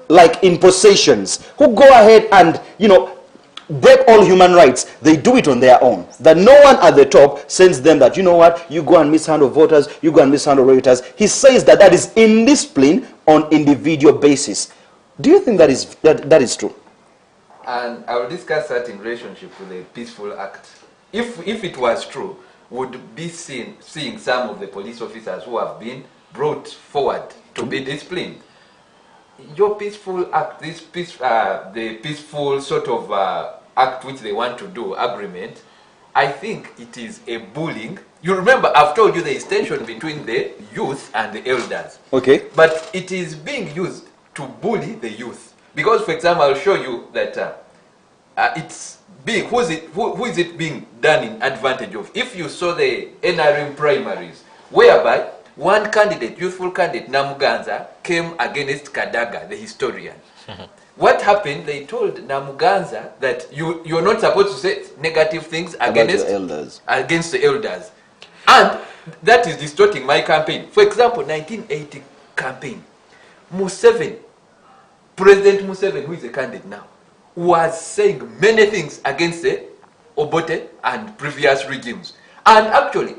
like in possessions, who go ahead and, break all human rights, they do it on their own. That no one at the top sends them that, you know what, you go and mishandle voters, you go and mishandle rioters. He says that that is indiscipline on individual basis. Do you think that is true? And I will discuss that in relationship to the peaceful act. If it was true, would be seeing some of the police officers who have been brought forward to be disciplined. Your peaceful act, the peaceful sort of act which they want to do, agreement, I think it is a bullying. You remember, I've told you there is tension between the youth and the elders. Okay. But it is being used to bully the youth. Because, for example, I'll show you that it's being, who is it being done in advantage of? If you saw the NRM primaries, whereby one candidate, youthful candidate, Namuganza, came against Kadaga, the historian. What happened? They told Namuganza that you're not supposed to say negative things against the elders. And that is distorting my campaign. For example, 1980 campaign, Museveni, President Museveni, who is a candidate now, was saying many things against the Obote and previous regimes. And actually,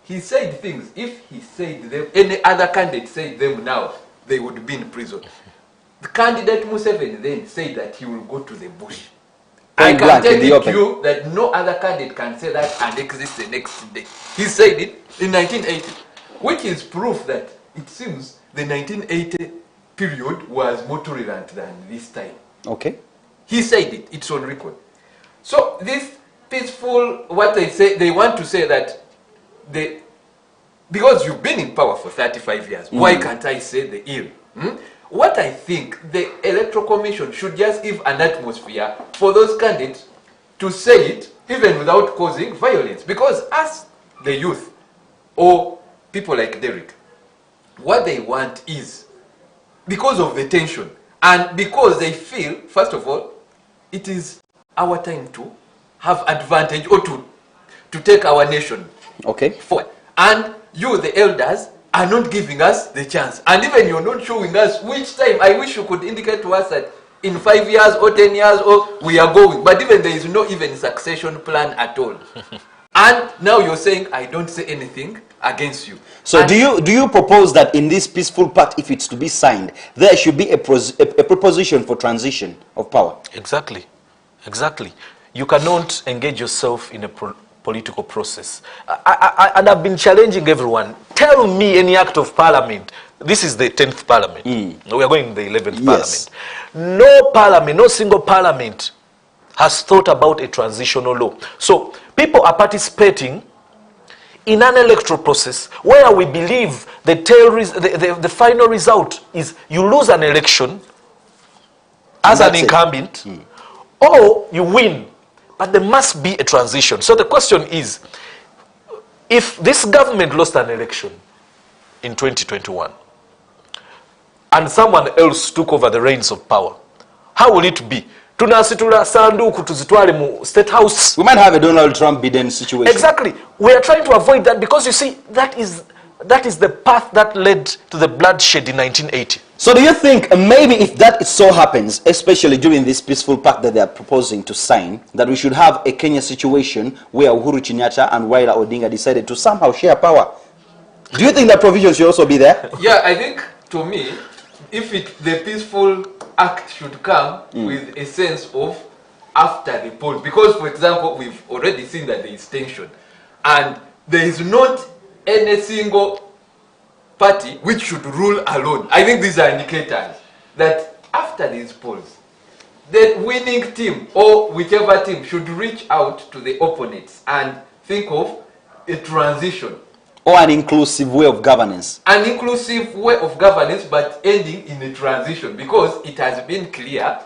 he said things, if he said them, any other candidate said them now, they would be in prison. The candidate Museveni then said that he will go to the bush. I can tell you that no other candidate can say that and exist the next day. He said it in 1980, which is proof that it seems the 1980 period was more tolerant than this time. Okay. He said it, it's on record. So this peaceful, what they say, they want to say that because you've been in power for 35 years, why can't I say the ill? What I think the Electoral Commission should just give an atmosphere for those candidates to say it, even without causing violence. Because as the youth, or people like Derrick, what they want is, because of the tension, and because they feel, first of all, it is our time to have advantage or to take our nation forward. And you, the elders, are not giving us the chance. And even you're not showing us which time. I wish you could indicate to us that in 5 years or 10 years or we are going. But even there is no even succession plan at all. And now you're saying I don't say anything against you. So and do you propose that in this peaceful pact, if it's to be signed, there should be a proposition for transition of power? Exactly. Exactly. You cannot engage yourself in a political process. And I've been challenging everyone. Tell me any act of parliament. This is the 10th parliament. We are going in the 11th parliament. No parliament, no single parliament has thought about a transitional law. So people are participating in an electoral process where we believe the final result is you lose an election as an incumbent or you win. But there must be a transition. So the question is, if this government lost an election in 2021 and someone else took over the reins of power, how will it be? Tunasitula sanduku tuzitwale mu State House. We might have a Donald Trump Biden situation. Exactly. We are trying to avoid that because you see, that is the path that led to the bloodshed in 1980. So do you think maybe if that so happens, especially during this peaceful pact that they are proposing to sign, that we should have a Kenya situation where Uhuru Kenyatta and Raila Odinga decided to somehow share power? Do you think that provision should also be there? Yeah, I think, to me, if the peaceful act should come with a sense of after the polls. Because, for example, we've already seen that there is tension. And there is not any single party which should rule alone. I think these are indicators that after these polls, the winning team or whichever team should reach out to the opponents and think of a transition. Or an inclusive way of governance. An inclusive way of governance, but ending in a transition, because it has been clear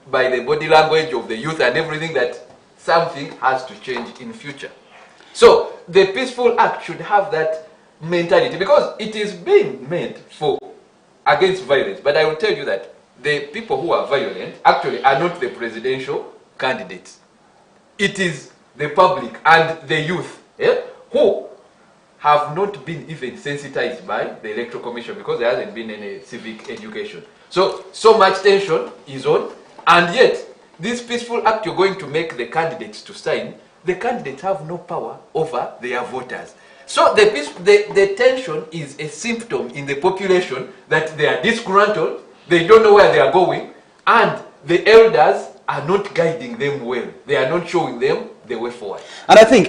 by the body language of the youth and everything that something has to change in future. So the peaceful act should have that mentality, because it is being made for against violence. But I will tell you that the people who are violent actually are not the presidential candidates. It is the public and the youth who have not been even sensitized by the Electoral Commission, because there hasn't been any civic education. So much tension is on, and yet this peaceful act you're going to make the candidates to sign, the candidates have no power over their voters. So the tension is a symptom in the population that they are disgruntled, they don't know where they are going, and the elders are not guiding them well. They are not showing them the way forward. And I think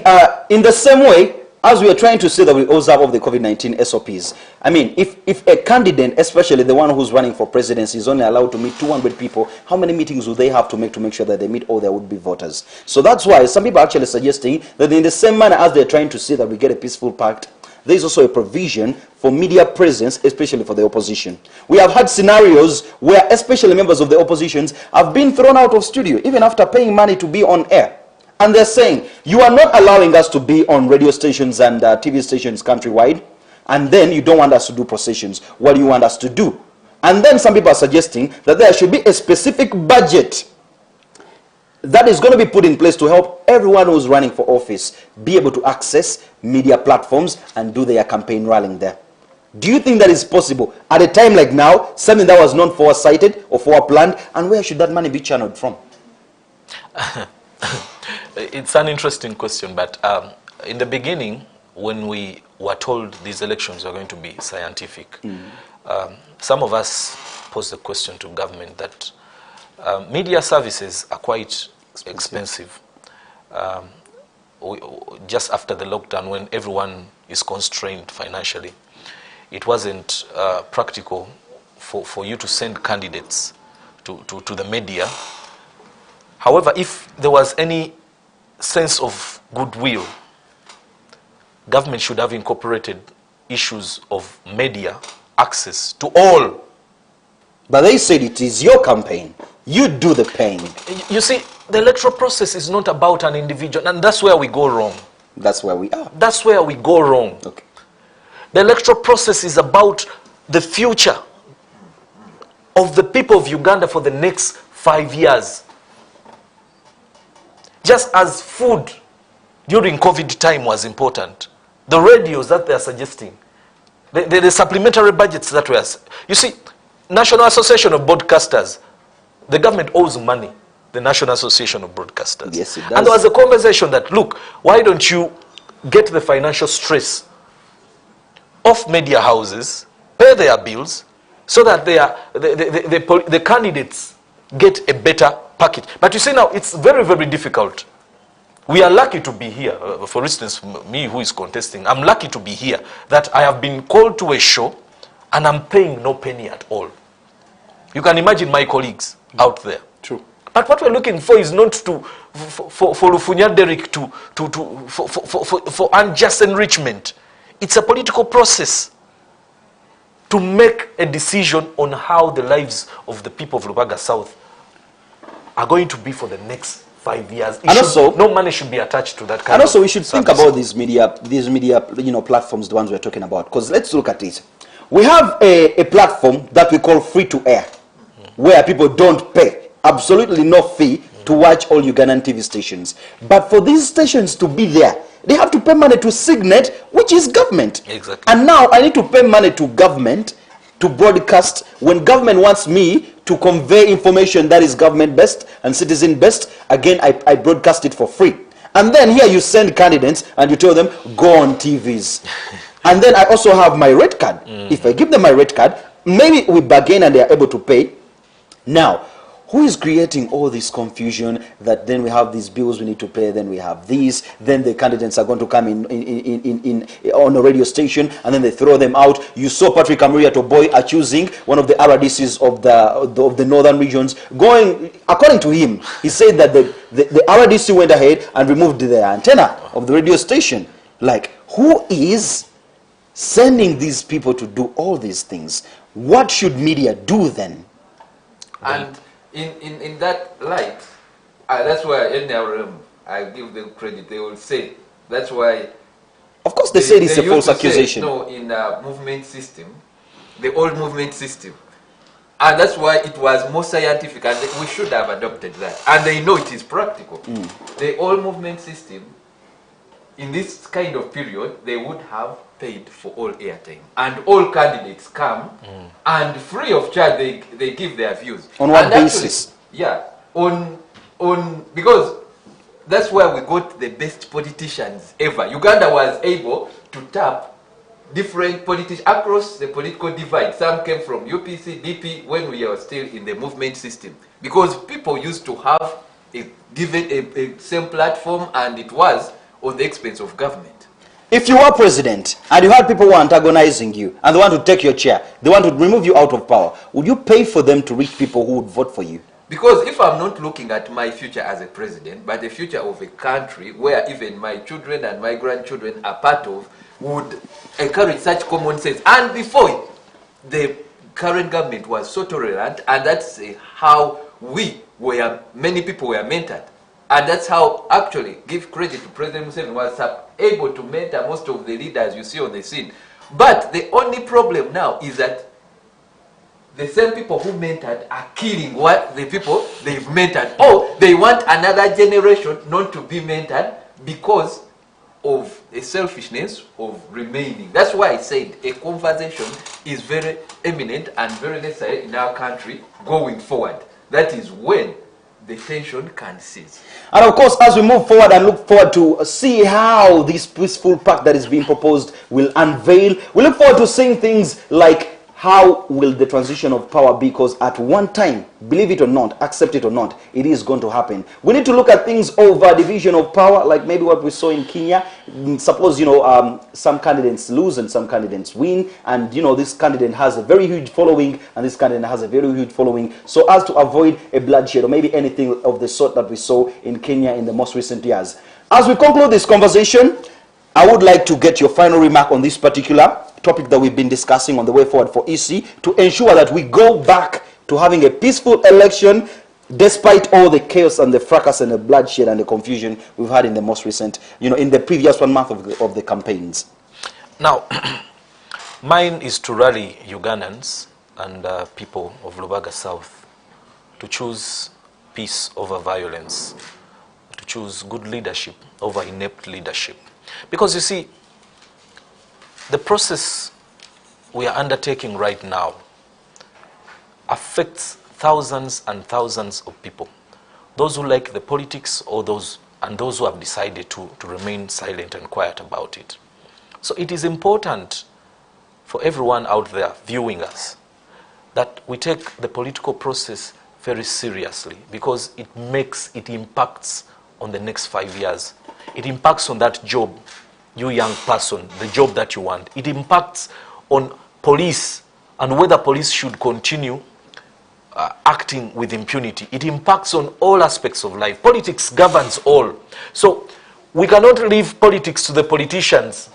in the same way, as we are trying to say that we observe of the COVID-19 SOPs, I mean, if a candidate, especially the one who's running for presidency, is only allowed to meet 200 people, how many meetings will they have to make sure that they meet all their would-be voters? So that's why some people are actually suggesting that in the same manner as they're trying to say that we get a peaceful pact, there is also a provision for media presence, especially for the opposition. We have had scenarios where especially members of the oppositions have been thrown out of studio, even after paying money to be on air. And they're saying, you are not allowing us to be on radio stations and TV stations countrywide, and then you don't want us to do processions. What do you want us to do? And then some people are suggesting that there should be a specific budget that is going to be put in place to help everyone who's running for office be able to access media platforms and do their campaign rallying there. Do you think that is possible at a time like now, something that was not foresighted or foreplanned, and where should that money be channeled from? it's an interesting question, but in the beginning, when we were told these elections were going to be scientific, some of us posed the question to government that media services are quite expensive. Just after the lockdown, when everyone is constrained financially, it wasn't practical for you to send candidates to the media. However, if there was any sense of goodwill, government should have incorporated issues of media access to all. But they said it is your campaign. You do the paying. You see, the electoral process is not about an individual, and that's where we go wrong. That's where we are. That's where we go wrong. Okay. The electoral process is about the future of the people of Uganda for the next 5 years. Just as food during COVID time was important, the radios that they are suggesting, the supplementary budgets that we are... You see, National Association of Broadcasters, the government owes money, the National Association of Broadcasters. Yes, it does. And there was a conversation that, look, why don't you get the financial stress of media houses, pay their bills, so that the candidates get a better package. But you see now, it's very, very difficult. We are lucky to be here. For instance, me who is contesting, I'm lucky to be here, that I have been called to a show and I'm paying no penny at all. You can imagine my colleagues out there. True. But what we're looking for is not for Lufunya Derrick for unjust enrichment. It's a political process to make a decision on how the lives of the people of Lubaga South are going to be for the next 5 years. No money should be attached to that kind of And also we should service. think about these media platforms, the ones we're talking about. Because let's look at it. We have a platform that we call free to air, where people don't pay absolutely no fee to watch all Ugandan TV stations. But for these stations to be there, they have to pay money to Signet, which is government. Exactly. And now I need to pay money to government to broadcast when government wants me to convey information that is government best and citizen best. Again, I broadcast it for free. And then here you send candidates and you tell them, go on TVs. And then I also have my red card. If I give them my red card, maybe we bargain and they are able to pay. Now, who is creating all this confusion that then we have these bills we need to pay, then we have these, then the candidates are going to come in on a radio station and then they throw them out. You saw Patrick Amuriat Oboy accusing one of the RDCs of the northern regions, going, according to him, he said that the RDC went ahead and removed the antenna of the radio station. Like, who is sending these people to do all these things? What should media do then? And in that light, that's why NRM, I give them credit, they will say, that's why... Of course they said it's a false accusation. No, in a movement system, the old movement system. And that's why it was more scientific, and we should have adopted that. And they know it is practical. The old movement system, in this kind of period, they would have paid for all airtime. And all candidates come, and free of charge, they give their views. On what basis? Yeah, because that's where we got the best politicians ever. Uganda was able to tap different politicians across the political divide. Some came from UPC, DP, when we were still in the movement system. Because people used to have a same platform, and it was on the expense of government. If you were president and you had people who are antagonizing you and they want to take your chair, they want to remove you out of power, would you pay for them to reach people who would vote for you? Because if I'm not looking at my future as a president, but the future of a country where even my children and my grandchildren are part of, would encourage such common sense. And before, the current government was so tolerant, and that's how many people were mentored. And that's how, actually, give credit to President Museveni, was able to mentor most of the leaders you see on the scene. But the only problem now is that the same people who mentored are killing what the people they've mentored. Or they want another generation not to be mentored because of the selfishness of remaining. That's why I said a conversation is very eminent and very necessary in our country going forward. That is when the tension can cease. And of course, as we move forward and look forward to see how this peaceful pact that is being proposed will unveil, we look forward to seeing things like how will the transition of power be, because at one time, believe it or not, accept it or not, it is going to happen. We need to look at things over division of power, like maybe what we saw in Kenya. Suppose, some candidates lose and some candidates win, and, this candidate has a very huge following, and this candidate has a very huge following, so as to avoid a bloodshed or maybe anything of the sort that we saw in Kenya in the most recent years. As we conclude this conversation, I would like to get your final remark on this particular topic that we've been discussing on the way forward for EC, to ensure that we go back to having a peaceful election despite all the chaos and the fracas and the bloodshed and the confusion we've had in the most recent, in the previous 1 month of the campaigns. Now, mine is to rally Ugandans and people of Lubaga South to choose peace over violence, to choose good leadership over inept leadership. Because you see, the process we are undertaking right now affects thousands and thousands of people. Those who like the politics or those who have decided to remain silent and quiet about it. So it is important for everyone out there viewing us that we take the political process very seriously, because it impacts on the next 5 years. It impacts on that job, you young person, the job that you want. It impacts on police and whether police should continue acting with impunity. It impacts on all aspects of life. Politics governs all. So we cannot leave politics to the politicians.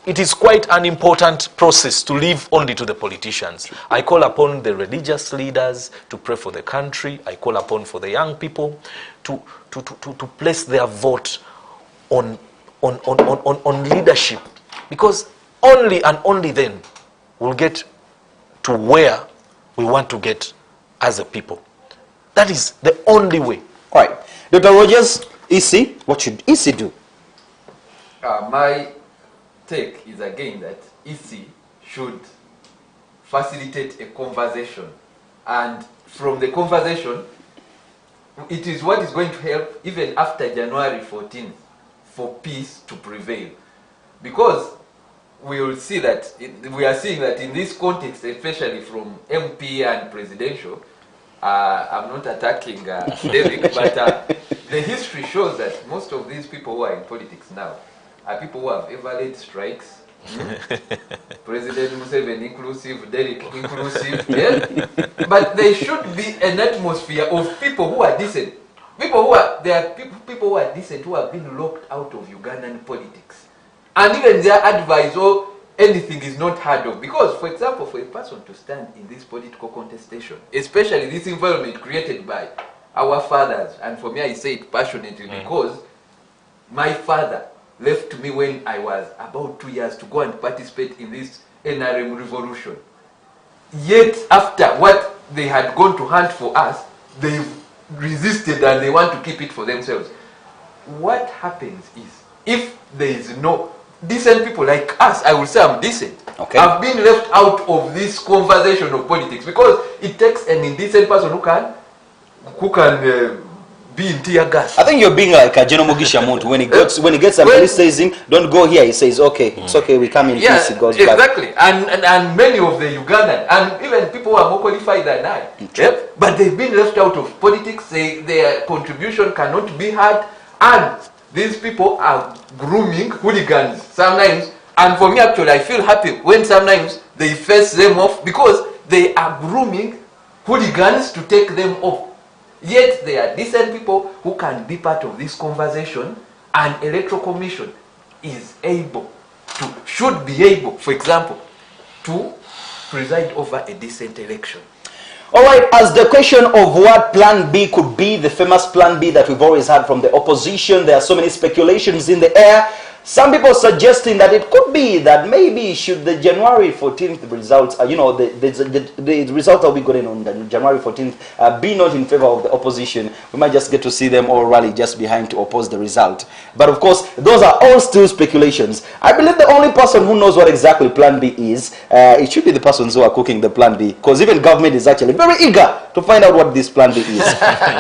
It is quite an important process to leave only to the politicians. I call upon the religious leaders to pray for the country. I call upon for the young people to place their vote on leadership, because only and only then we'll get to where we want to get as a people. That is the only way. All right. Dr. Rogers, EC, what should EC do? My take is again that EC should facilitate a conversation, and from the conversation, it is what is going to help even after January 14th for peace to prevail. Because we will see that, we are seeing that in this context, especially from MP and presidential, I'm not attacking Derrick, but the history shows that most of these people who are in politics now are people who have ever led strikes. President Museveni inclusive, Derrick inclusive, yeah? But there should be an atmosphere of people who are decent. People who are decent, who have been locked out of Ugandan politics. And even their advice or anything is not heard of. Because, for example, for a person to stand in this political contestation, especially this environment created by our fathers, and for me I say it passionately because my father left me when I was about 2 years to go and participate in this NRM revolution. Yet, after what they had gone to hunt for us, they resisted and they want to keep it for themselves. What happens is, if there is no decent people like us, I will say I'm decent, have been left out of this conversation of politics, because it takes an indecent person who can be in tear gas. I think you're being like a General Mugisha Muntu. When he gets a police says him, don't go here, he says, okay, it's okay, we come in peace, he goes back. Exactly. And many of the Ugandan, and even people who are more qualified than I, but they've been left out of politics, their contribution cannot be heard, and these people are grooming hooligans sometimes. And for me, actually, I feel happy when sometimes they face them off, because they are grooming hooligans to take them off. Yet they are decent people who can be part of this conversation, and Electoral Commission is able to, should be able, for example, to preside over a decent election. All right, as the question of what Plan B could be, the famous Plan B that we've always had from the opposition, there are so many speculations in the air. Some people suggesting that it could be that maybe should the January 14th results, the results that we got in on the January 14th be not in favor of the opposition, we might just get to see them all rally just behind to oppose the result. But of course, those are all still speculations. I believe the only person who knows what exactly Plan B is, it should be the persons who are cooking the Plan B, because even government is actually very eager to to find out what this plan B is.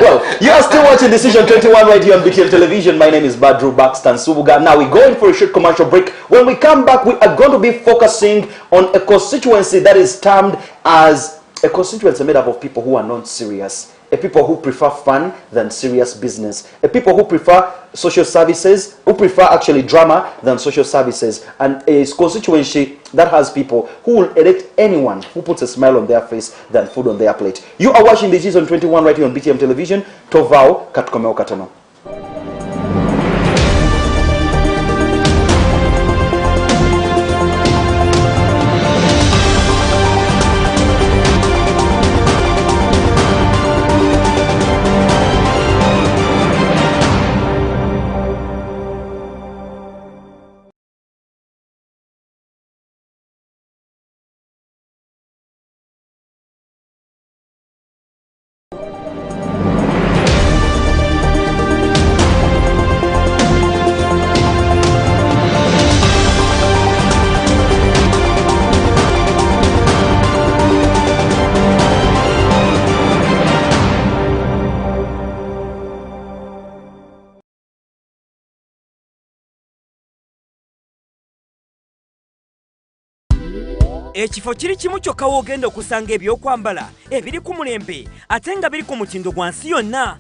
Well, you are still watching Decision 21 right here on BTM Television. My name is Badru Baxter and Subuga. Now we're going for a short commercial break. When we come back, we are going to be focusing on a constituency that is termed as a constituency made up of people who are not serious. A people who prefer fun than serious business. A people who prefer social services, who prefer actually drama than social services. And a constituency that has people who will elect anyone who puts a smile on their face than food on their plate. You are watching Decision 21 right here on BTM Television. Tovao Katkomeo Katano. ekifo kiri kimu kyokka w'ogenda okusanga ebyokwambala ebiri ku mulembe ate nga biri ku mutindo gwa nsi yonna.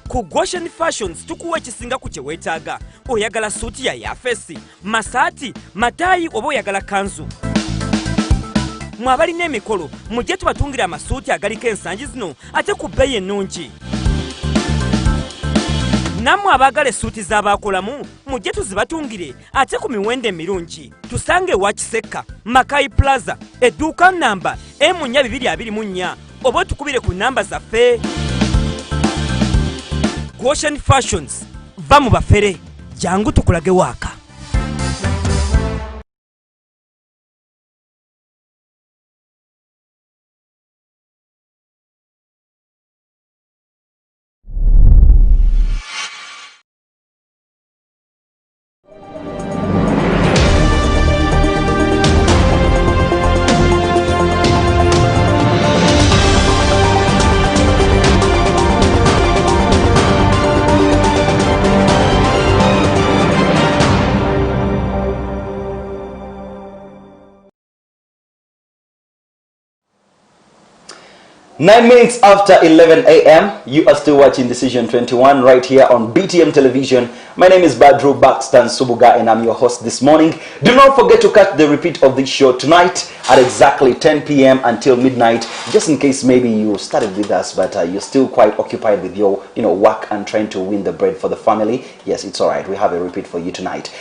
Ku Goshen Fashions tukuwa ekisinga ku kye weetaaga. Oyagala suuti ya yafesi, masaati, mataayi oba oyagala kanzu. Mwe abalina emikolo mujje tubatungira amasuuti agaliko ensangi zino ate ku bbeeyi ennungi. Nammwe abaagala essuuti z'abaakolamu mujje tuzibatungire ate ku miwendo emirungi. Tusange wa Kisekka, Makai Plaza, edduuka namba M224 oba otukubire ku namba zaffe. Goshen Fashions, va mu bafere, jangu tukulage waaka. Nine minutes after 11 a.m., you are still watching Decision 21 right here on BTM Television. My name is Badru Baxter Subuga and I'm your host this morning. Do not forget to catch the repeat of this show tonight at exactly 10 p.m. until midnight, just in case maybe you started with us but you're still quite occupied with your work and trying to win the bread for the family. Yes, it's all right. We have a repeat for you tonight.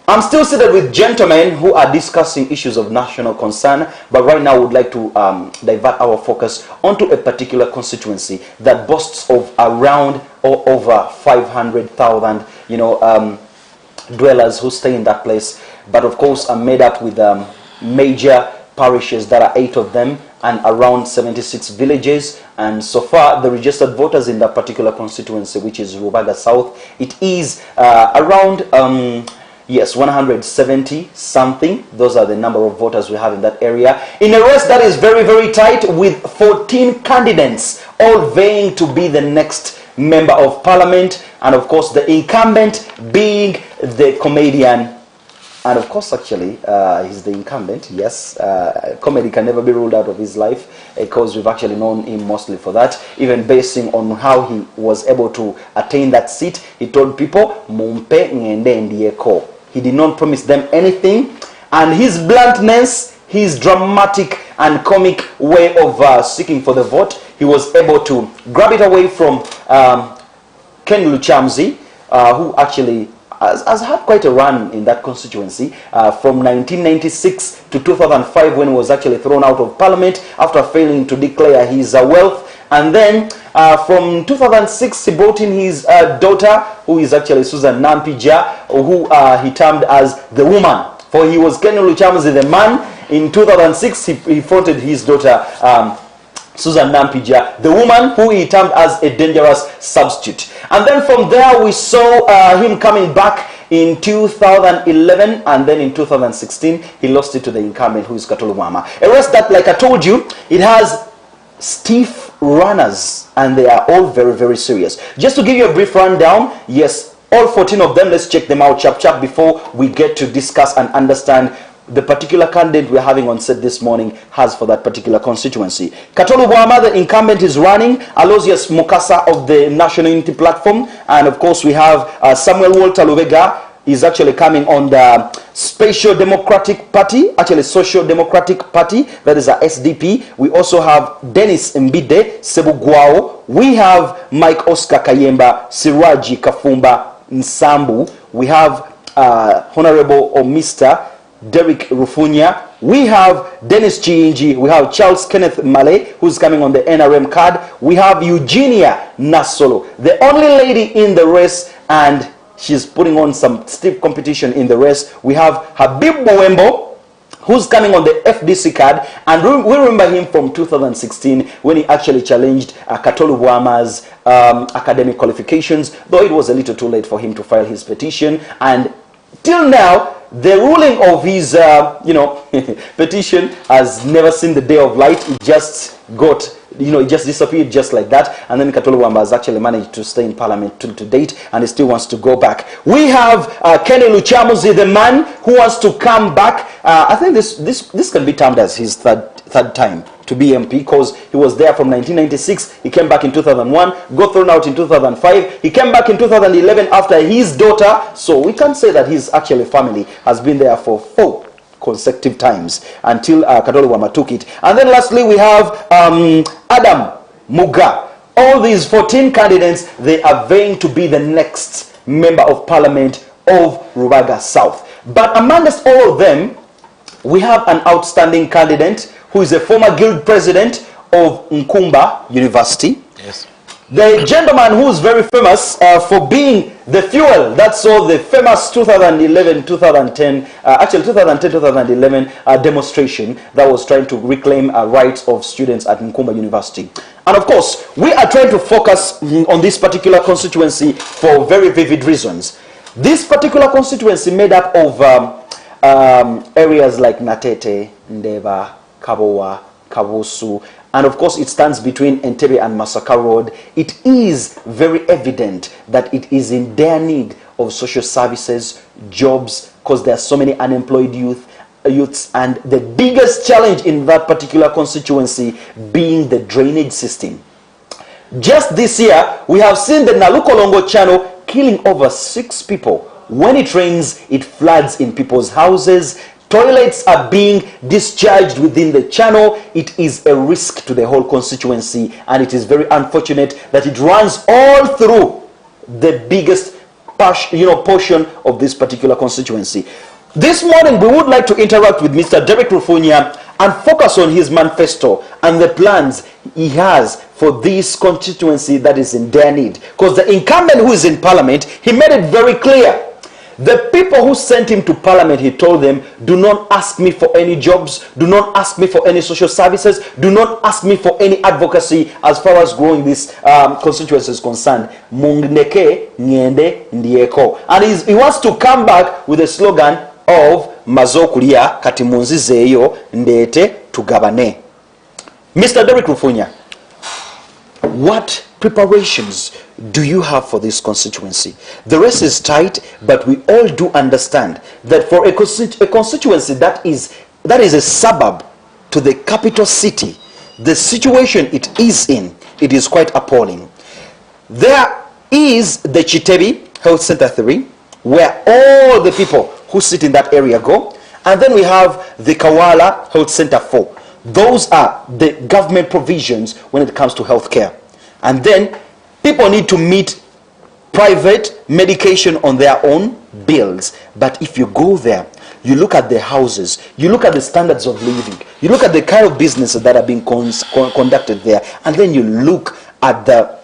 I'm still seated with gentlemen who are discussing issues of national concern, but right now would like to divert our focus onto a particular constituency that boasts of around or over 500,000, dwellers who stay in that place. But of course, are made up with major parishes that are 8 of them and around 76 villages. And so far, the registered voters in that particular constituency, which is Rubaga South, it is around 170 something. Those are the number of voters we have in that area. In a race that is very, very tight with 14 candidates all vying to be the next member of parliament. And of course, the incumbent being the comedian. And of course, actually, he's the incumbent. Yes, comedy can never be ruled out of his life because we've actually known him mostly for that. Even basing on how he was able to attain that seat, he told people, "Mumpe ngende ndieko." He did not promise them anything, and his bluntness, his dramatic and comic way of seeking for the vote, he was able to grab it away from Ken Luchamzi, who actually has had quite a run in that constituency from 1996 to 2005 when he was actually thrown out of parliament after failing to declare his wealth. And then from 2006, he brought in his daughter, who is actually Susan Nampija, who he termed as the woman. For he was Ken Luchamzi the man. In 2006, he fronted his daughter, Susan Nampija, the woman who he termed as a dangerous substitute. And then from there, we saw him coming back in 2011, and then in 2016, he lost it to the incumbent, who is Katolu Mwama. A race that, like I told you, it has stiff runners, and they are all very, very serious. Just to give you a brief rundown, yes, all 14 of them, let's check them out chap before we get to discuss and understand the particular candidate we're having on set this morning has for that particular constituency. Katolu Bwama, the incumbent, is running. Aloysius Mukasa of the National Unity Platform. And of course, we have Samuel Walter Lubega is actually coming on the Social Democratic Party, that is a SDP. We also have Dennis Mbide Sebugwao. We have Mike Oscar Kayemba, Siraji Kafumba Nsambu. We have Honorable or Mr. Derrick Lufunya. We have Dennis Chiinji. We have Charles Kenneth Malay, who's coming on the NRM card. We have Eugenia Nasolo, the only lady in the race, and she's putting on some stiff competition in the race. We have Habib Bowembo, who's coming on the FDC card, and we remember him from 2016 when he actually challenged Katolu Bwama's academic qualifications, though it was a little too late for him to file his petition. And till now, the ruling of his petition has never seen the day of light. It just got, it just disappeared just like that. And then Katolu Bwama has actually managed to stay in parliament to date, and he still wants to go back. We have Kenny Luchamuzi, the man who wants to come back. I think this can be termed as his third time to be MP, because he was there from 1996. He came back in 2001, got thrown out in 2005. He came back in 2011 after his daughter. So we can say that his actually family has been there for 4 consecutive times until Katolu Bwama took it. And then lastly, we have Adam Muga. All these 14 candidates, they are vying to be the next member of parliament of Rubaga South. But amongst all of them, we have an outstanding candidate who is a former guild president of Nkumba University. Yes. The gentleman who is very famous for being the fuel that saw the famous 2011-2010, actually 2010-2011 demonstration that was trying to reclaim rights of students at Nkumba University. And of course, we are trying to focus on this particular constituency for very vivid reasons. This particular constituency made up of areas like Natete, Ndeba, Kabowa, Kabusu, and of course it stands between Entebbe and Masaka Road. It is very evident that it is in dire need of social services, jobs, because there are so many unemployed youths, and the biggest challenge in that particular constituency being the drainage system. Just this year, we have seen the Nalukolongo channel killing over 6 people. When it rains, it floods in people's houses. Toilets are being discharged within the channel. It is a risk to the whole constituency, and it is very unfortunate that it runs all through the biggest portion of this particular constituency. This morning, we would like to interact with Mr. Derrick Lufunya and focus on his manifesto and the plans he has for this constituency that is in dire need. Because the incumbent who is in parliament, he made it very clear. The people who sent him to parliament, he told them, do not ask me for any jobs, do not ask me for any social services, do not ask me for any advocacy as far as growing this constituency is concerned. Mungneke Nyende Ndieko. And he wants to come back with a slogan of Mazokulia Katimunzi Zeyo Ndete Tugabane. Mr. Derrick Lufunya, what preparations do you have for this constituency? The race is tight, but we all do understand that for a constituency that is a suburb to the capital city, the situation it is in, it is quite appalling. There is the Chitebi Health Center 3, where all the people who sit in that area go, and then we have the Kawala Health Center 4. Those are the government provisions when it comes to healthcare. And then people need to meet private medication on their own bills. But if you go there, you look at the houses, you look at the standards of living, you look at the kind of businesses that are being conducted there, and then you look at the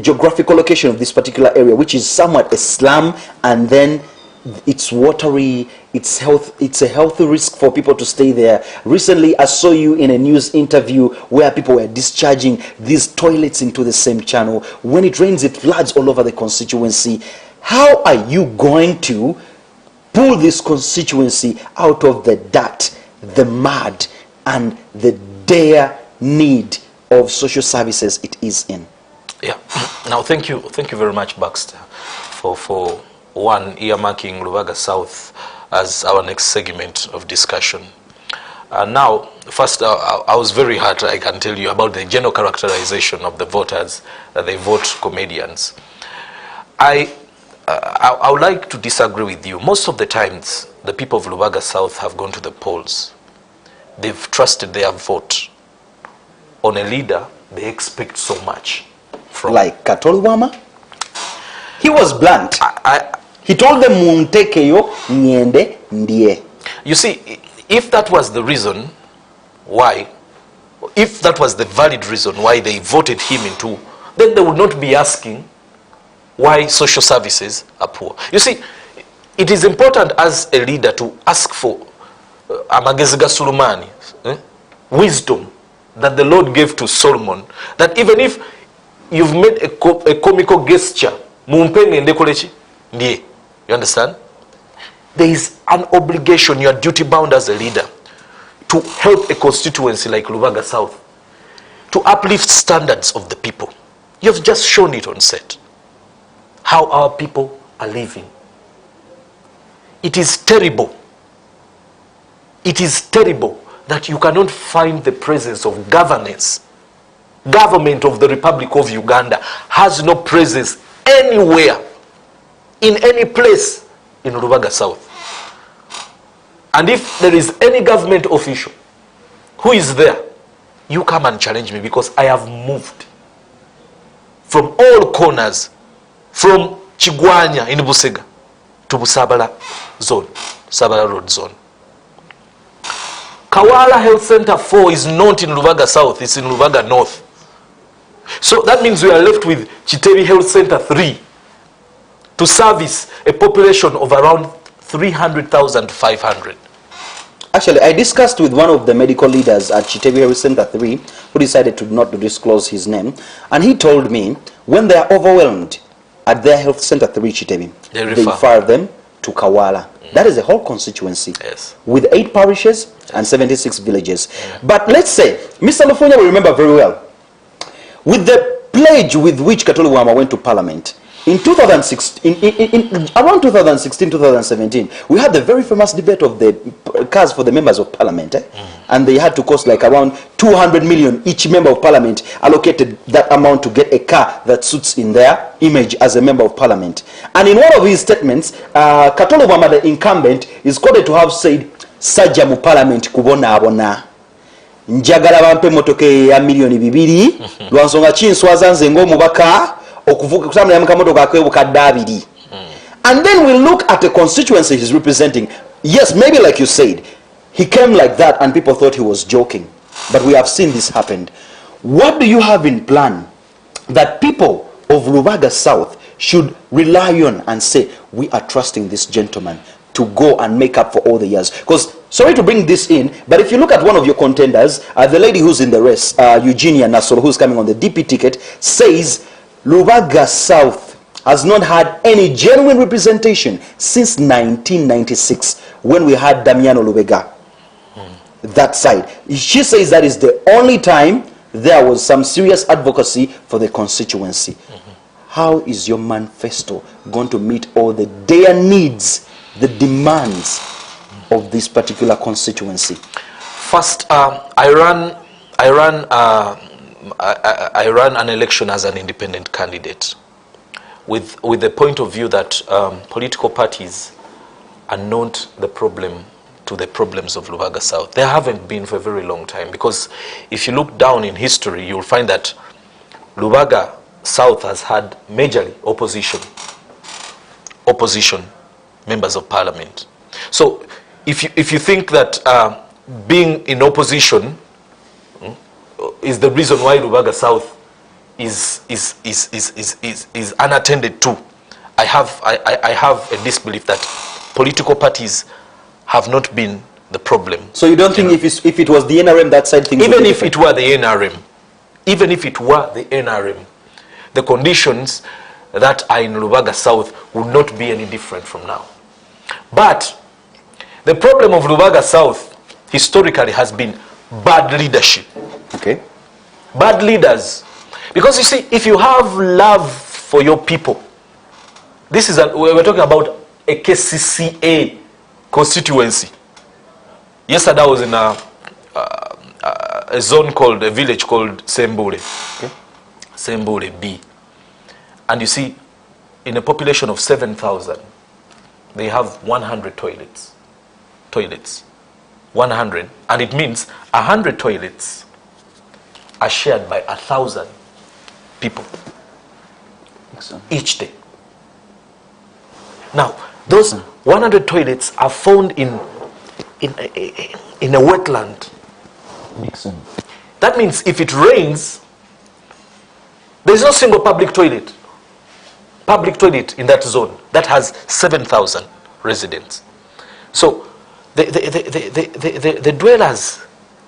geographical location of this particular area, which is somewhat a slum, and then it's watery, it's a healthy risk for people to stay there. Recently, I saw you in a news interview where people were discharging these toilets into the same channel. When it rains, it floods all over the constituency. How are you going to pull this constituency out of the dirt, the mud, and the dire need of social services it is in? Yeah. Now, thank you very much, Baxter, for one earmarking Lubaga South as our next segment of discussion. Now, first, I was very hurt, I can tell you, about the general characterization of the voters, that they vote comedians. I would like to disagree with you. Most of the times, the people of Lubaga South have gone to the polls. They've trusted their vote on a leader they expect so much from. Like Katolwama? He was blunt. He told them, Muntekeyo niende ndie. You see, if that was the reason why, if that was the valid reason why they voted him into, then they would not be asking why social services are poor. You see, it is important as a leader to ask for amageziga Sulumani, wisdom that the Lord gave to Solomon, that even if you've made a comical gesture, you understand? There is an obligation, you are duty bound as a leader, to help a constituency like Lubaga South, to uplift standards of the people. You've just shown it on set, how our people are living. It is terrible. It is terrible that you cannot find the presence of governance. Government of the Republic of Uganda has no presence anywhere, in any place in Lubaga South. And if there is any government official who is there, you come and challenge me, because I have moved from all corners, from Chigwanya in Busega to Busabala zone, Sabala Road zone. Kawala Health Center 4 is not in Lubaga South, it's in Lubaga North. So that means we are left with Chitebi Health Center 3 to service a population of around 300,500. Actually, I discussed with one of the medical leaders at Chitebi Health Center 3, who decided to not to disclose his name, and he told me when they are overwhelmed at their Health Center 3 Chitebi, they refer them to Kawala. That is a whole constituency, yes, with 8 parishes and 76 villages. But let's say, Mr. Lufunya will remember very well, with the pledge with which Katoluwama went to Parliament, in 2016, around 2016-2017, we had the very famous debate of the cars for the members of Parliament, and they had to cost like around 200 million. Each member of Parliament allocated that amount to get a car that suits in their image as a member of Parliament. And in one of his statements, Katoluwama, the incumbent, is quoted to have said, "Sajja mu Parliament kubona abona. Njagala bampe motoke ya milioni 2 lwansonga chinswaza nze ng'omubaka okuvuga kutamya mukamotoka akebuka 2." And then we look at the constituency he's representing. Yes, maybe like you said, he came like that and people thought he was joking, but we have seen this happen. What do you have in plan that people of Lubaga South should rely on and say, we are trusting this gentleman to go and make up for all the years? Because, sorry to bring this in, but if you look at one of your contenders, the lady who's in the race, Eugenia Nassoro, who's coming on the DP ticket, says Lubaga South has not had any genuine representation since 1996, when we had Damiano Lubega. That side. She says that is the only time there was some serious advocacy for the constituency. How is your manifesto going to meet all the dire needs, the demands of this particular constituency? First, I ran an election as an independent candidate with the point of view that political parties are not the problem to the problems of Lubaga South. They haven't been for a very long time, because if you look down in history, you'll find that Lubaga South has had majorly opposition members of parliament. So if you think that being in opposition is the reason why Lubaga South is unattended to, I have a disbelief that political parties have not been the problem. So you don't think if it was the NRM, that side things even if it were the NRM, the conditions that are in Lubaga South would not be any different from now. But the problem of Lubaga South historically has been bad leadership. Okay. Bad leaders. Because you see, if you have love for your people, this is we're talking about a KCCA constituency. Yesterday I was in a zone called, a village called Sembule. Okay. Sembule B. And you see, in a population of 7,000, they have 100 toilets. 100. And it means 100 toilets are shared by 1,000 people each day. Now, those 100 toilets are found in a wetland. That means if it rains, there is no single public toilet in that zone that has 7,000 residents. So the dwellers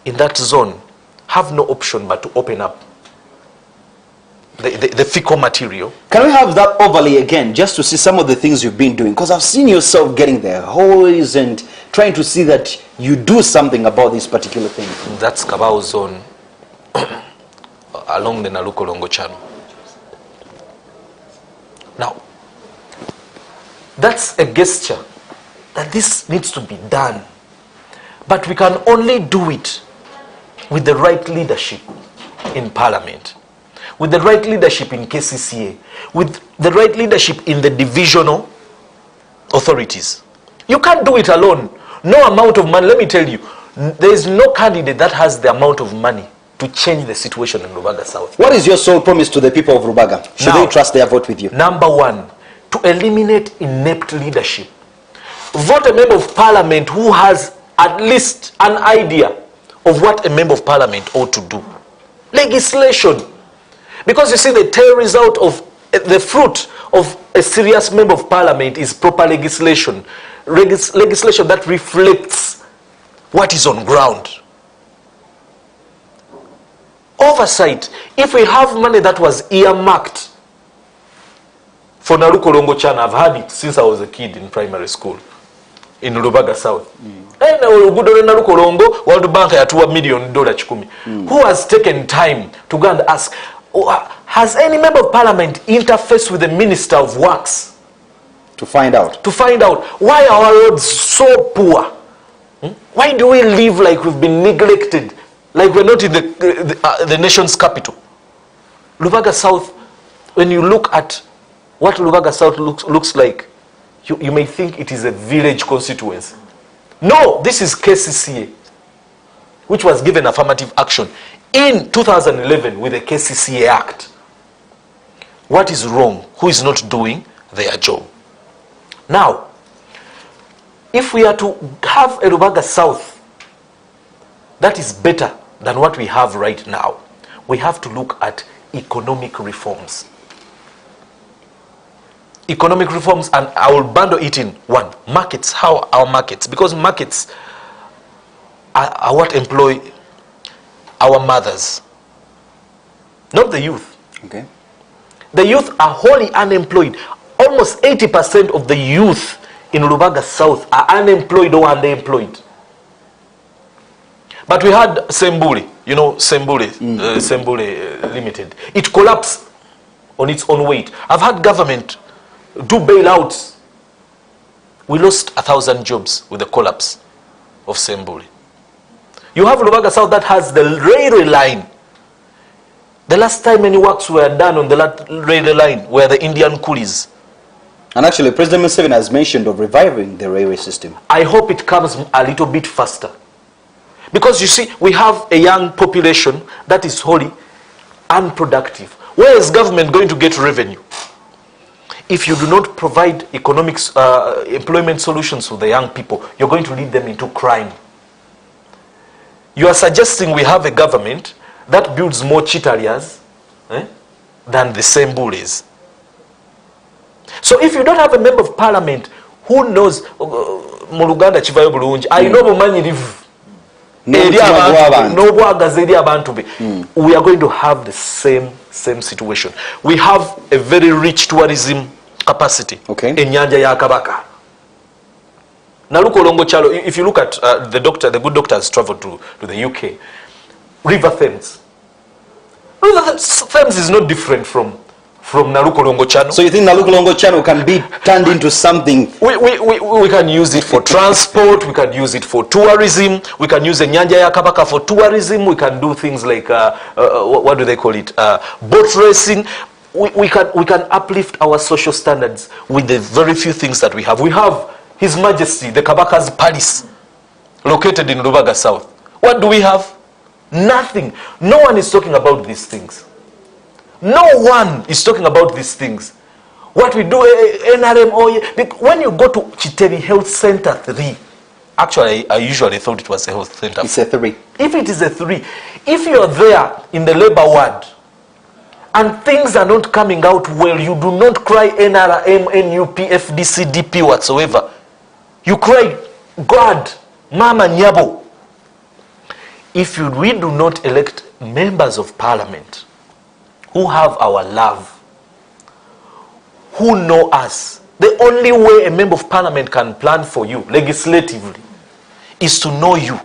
in that zone have no option but to open up the fecal material. Can we have that overlay again, just to see some of the things you've been doing? Because I've seen yourself getting there, always, and trying to see that you do something about this particular thing. That's Kabao zone along the Nalukolongo channel. Now, that's a gesture that this needs to be done. But we can only do it with the right leadership in Parliament, with the right leadership in KCCA, with the right leadership in the divisional authorities. You can't do it alone. No amount of money, let me tell you, there is no candidate that has the amount of money to change the situation in Rubaga South. What is your sole promise to the people of Rubaga? Should they trust their vote with you? Number one, to eliminate inept leadership. Vote a member of parliament who has at least an idea of what a member of parliament ought to do. Legislation. Because you see, the tail result of the fruit of a serious member of parliament is proper legislation. Legislation that reflects what is on ground. Oversight. If we have money that was earmarked for Nalukolongo Chana, I've had it since I was a kid in primary school in Rubaga South. Nalukolongo, World Bank had $2 million. Who has taken time to go and ask, has any member of parliament interfaced with the Minister of Works? To find out. To find out why are our roads so poor? Why do we live like we've been neglected? Like we're not in the nation's capital. Rubaga South, when you look at what Rubaga South looks like, you may think it is a village constituency. No, this is KCCA, which was given affirmative action in 2011 with the KCCA Act. What is wrong? Who is not doing their job? Now, if we are to have a Rubaga South that is better than what we have right now, we have to look at economic reforms. Economic reforms, and I will bundle it in one. Markets. How our markets? Because markets are what employ our mothers, not the youth. Okay. The youth are wholly unemployed. Almost 80% of the youth in Rubaga South are unemployed or underemployed. But we had Sembule, Sembule Limited. It collapsed on its own weight. I've had government do bailouts. We lost 1,000 jobs with the collapse of Sembule. You have Rubaga South that has the railway line. The last time any works were done on the railway line were the Indian coolies. And actually, President Museveni has mentioned of reviving the railway system. I hope it comes a little bit faster. Because you see, we have a young population that is wholly unproductive. Where is government going to get revenue? If you do not provide economics, employment solutions for the young people, you're going to lead them into crime. You are suggesting we have a government that builds more chitalias than the same bullies. So if you don't have a member of parliament who knows Muluganda Chivayo Bulungi, I know Mumanyirivu, we are going to have the same situation. We have a very rich tourism capacity. Okay. Enyanja ya Kabaka. Nalukolongo Chalo, if you look at the good doctor has traveled to the UK. River Thames. River Thames is not different from Nalukolongo Channel. So you think Nalukolongo Channel can be turned into something? We can use it for transport, we can use it for tourism, we can use the Nyanja ya Kabaka for tourism, we can do things like, what do they call it, boat racing. We can uplift our social standards with the very few things that we have. We have His Majesty, the Kabaka's Palace, located in Rubaga South. What do we have? Nothing. No one is talking about these things. No one is talking about these things. What we do, NRM, when you go to Chitebi Health Center 3, actually, I usually thought it was a health center. It's a 3. If it is a 3, if you're there in the labor ward and things are not coming out well, you do not cry NRM, NUP, FDC, DP, whatsoever. You cry, God, Mama Nyabo. If we do not elect members of parliament who have our love, who know us, the only way a member of parliament can plan for you legislatively is to know you.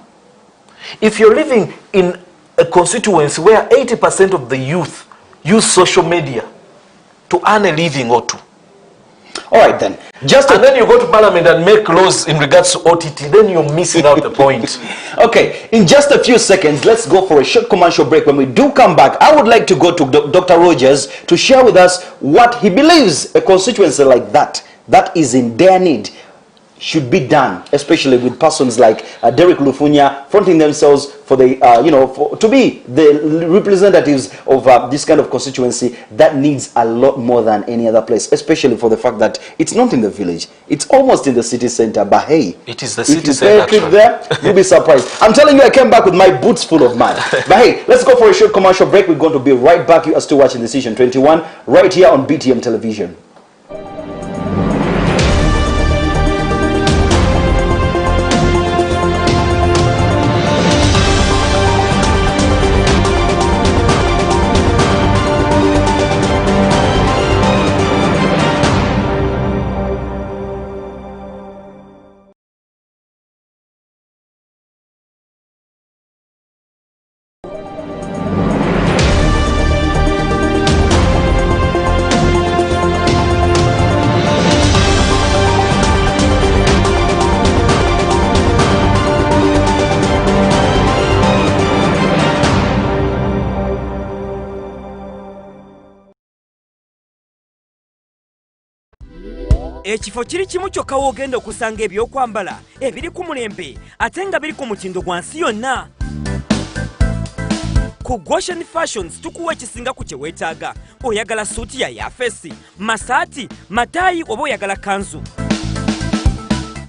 If you're living in a constituency where 80% of the youth use social media to earn a living or two, all right then. And then you go to parliament and make laws in regards to OTT, then you're missing out the point. Okay, in just a few seconds, let's go for a short commercial break. When we do come back, I would like to go to Dr. Rogers to share with us what he believes a constituency like that is in dire need should be done, especially with persons like Derrick Lufunya fronting themselves for the, to be the representatives of this kind of constituency that needs a lot more than any other place, especially for the fact that it's not in the village. It's almost in the city center, but hey, it is the city if you pay a trip there, you'll be surprised. I'm telling you, I came back with my boots full of mud. But hey, let's go for a short commercial break. We're going to be right back. You are still watching Decision 21 right here on BTM Television. ekifo kiri kimu kyokka w'ogenda okusanga ebyokwambala ebiri ku mulembe ate nga biri ku mutindo gwa nsi yonna. Ku Goshen Fashions tukuwa ekisinga ku kye weetaaga. Oyagala suuti ya yafesi, masaati, mataayi oba oyagala kanzu.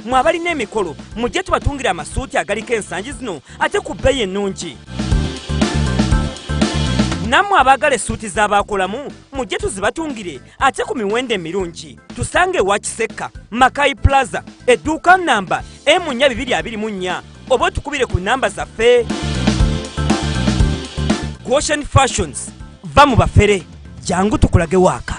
Mwe abalina emikolo mujje tubatungira amasuuti agaliko ensangi zino ate ku bbeeyi ennungi. Nammwe abaagala essuuti z'abaakolamu mujje tuzibatungire ate ku miwendo emirungi. Tusange wa Kisekka, Makai Plaza, edduuka namba M4224 oba tukubire ku namba zaffe. Goshen Fashions, va mu bafere, jangu tukulage waaka.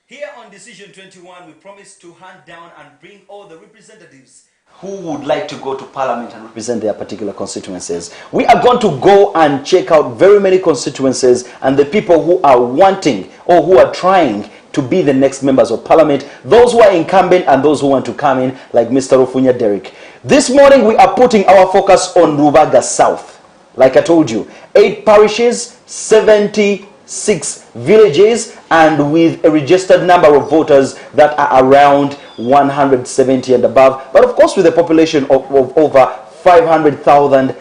Here on Decision 21, we promise to hunt down and bring all the representatives who would like to go to parliament and represent their particular constituencies. We are going to go and check out very many constituencies and the people who are wanting or who are trying to be the next members of parliament, those who are incumbent and those who want to come in, like Mr. Lufunya Derrick. This morning we are putting our focus on Rubaga South. Like I told you, 8 parishes, 76 villages, and with a registered number of voters that are around 170 and above. But of course, with a population of over 500,000,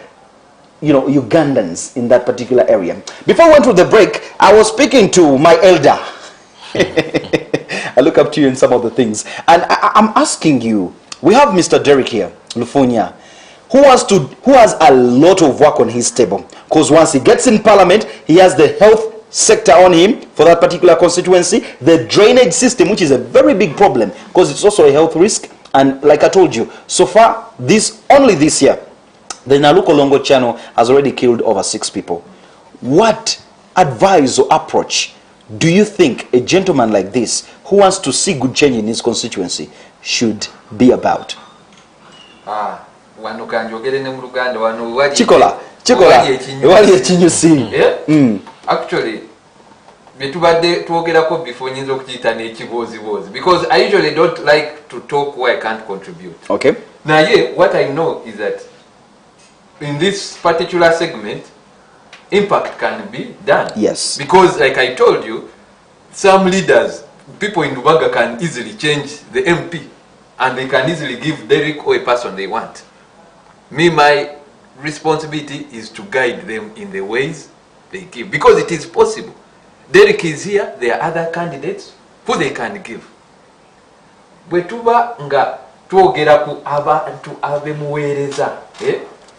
Ugandans in that particular area. Before I went to the break, I was speaking to my elder. I look up to you in some of the things. And I'm asking you, we have Mr. Derrick here, Lufunya, who has a lot of work on his table. Because once he gets in parliament, he has the health sector on him for that particular constituency, the drainage system, which is a very big problem because it's also a health risk. And like I told you, so far, only this year, the Nalukolongo channel has already killed over 6 people. What advice or approach do you think a gentleman like this, who wants to see good change in his constituency, should be about? Chikola, actually, because I usually don't like to talk where I can't contribute. Okay. Now, what I know is that in this particular segment, impact can be done. Yes. Because, like I told you, some leaders, people in Lubaga can easily change the MP, and they can easily give Derrick or a person they want. My responsibility is to guide them in the ways they give, because it is possible. Derrick is here, there are other candidates who they can give. Bwetuba nga twogera ku abantu abemuweereza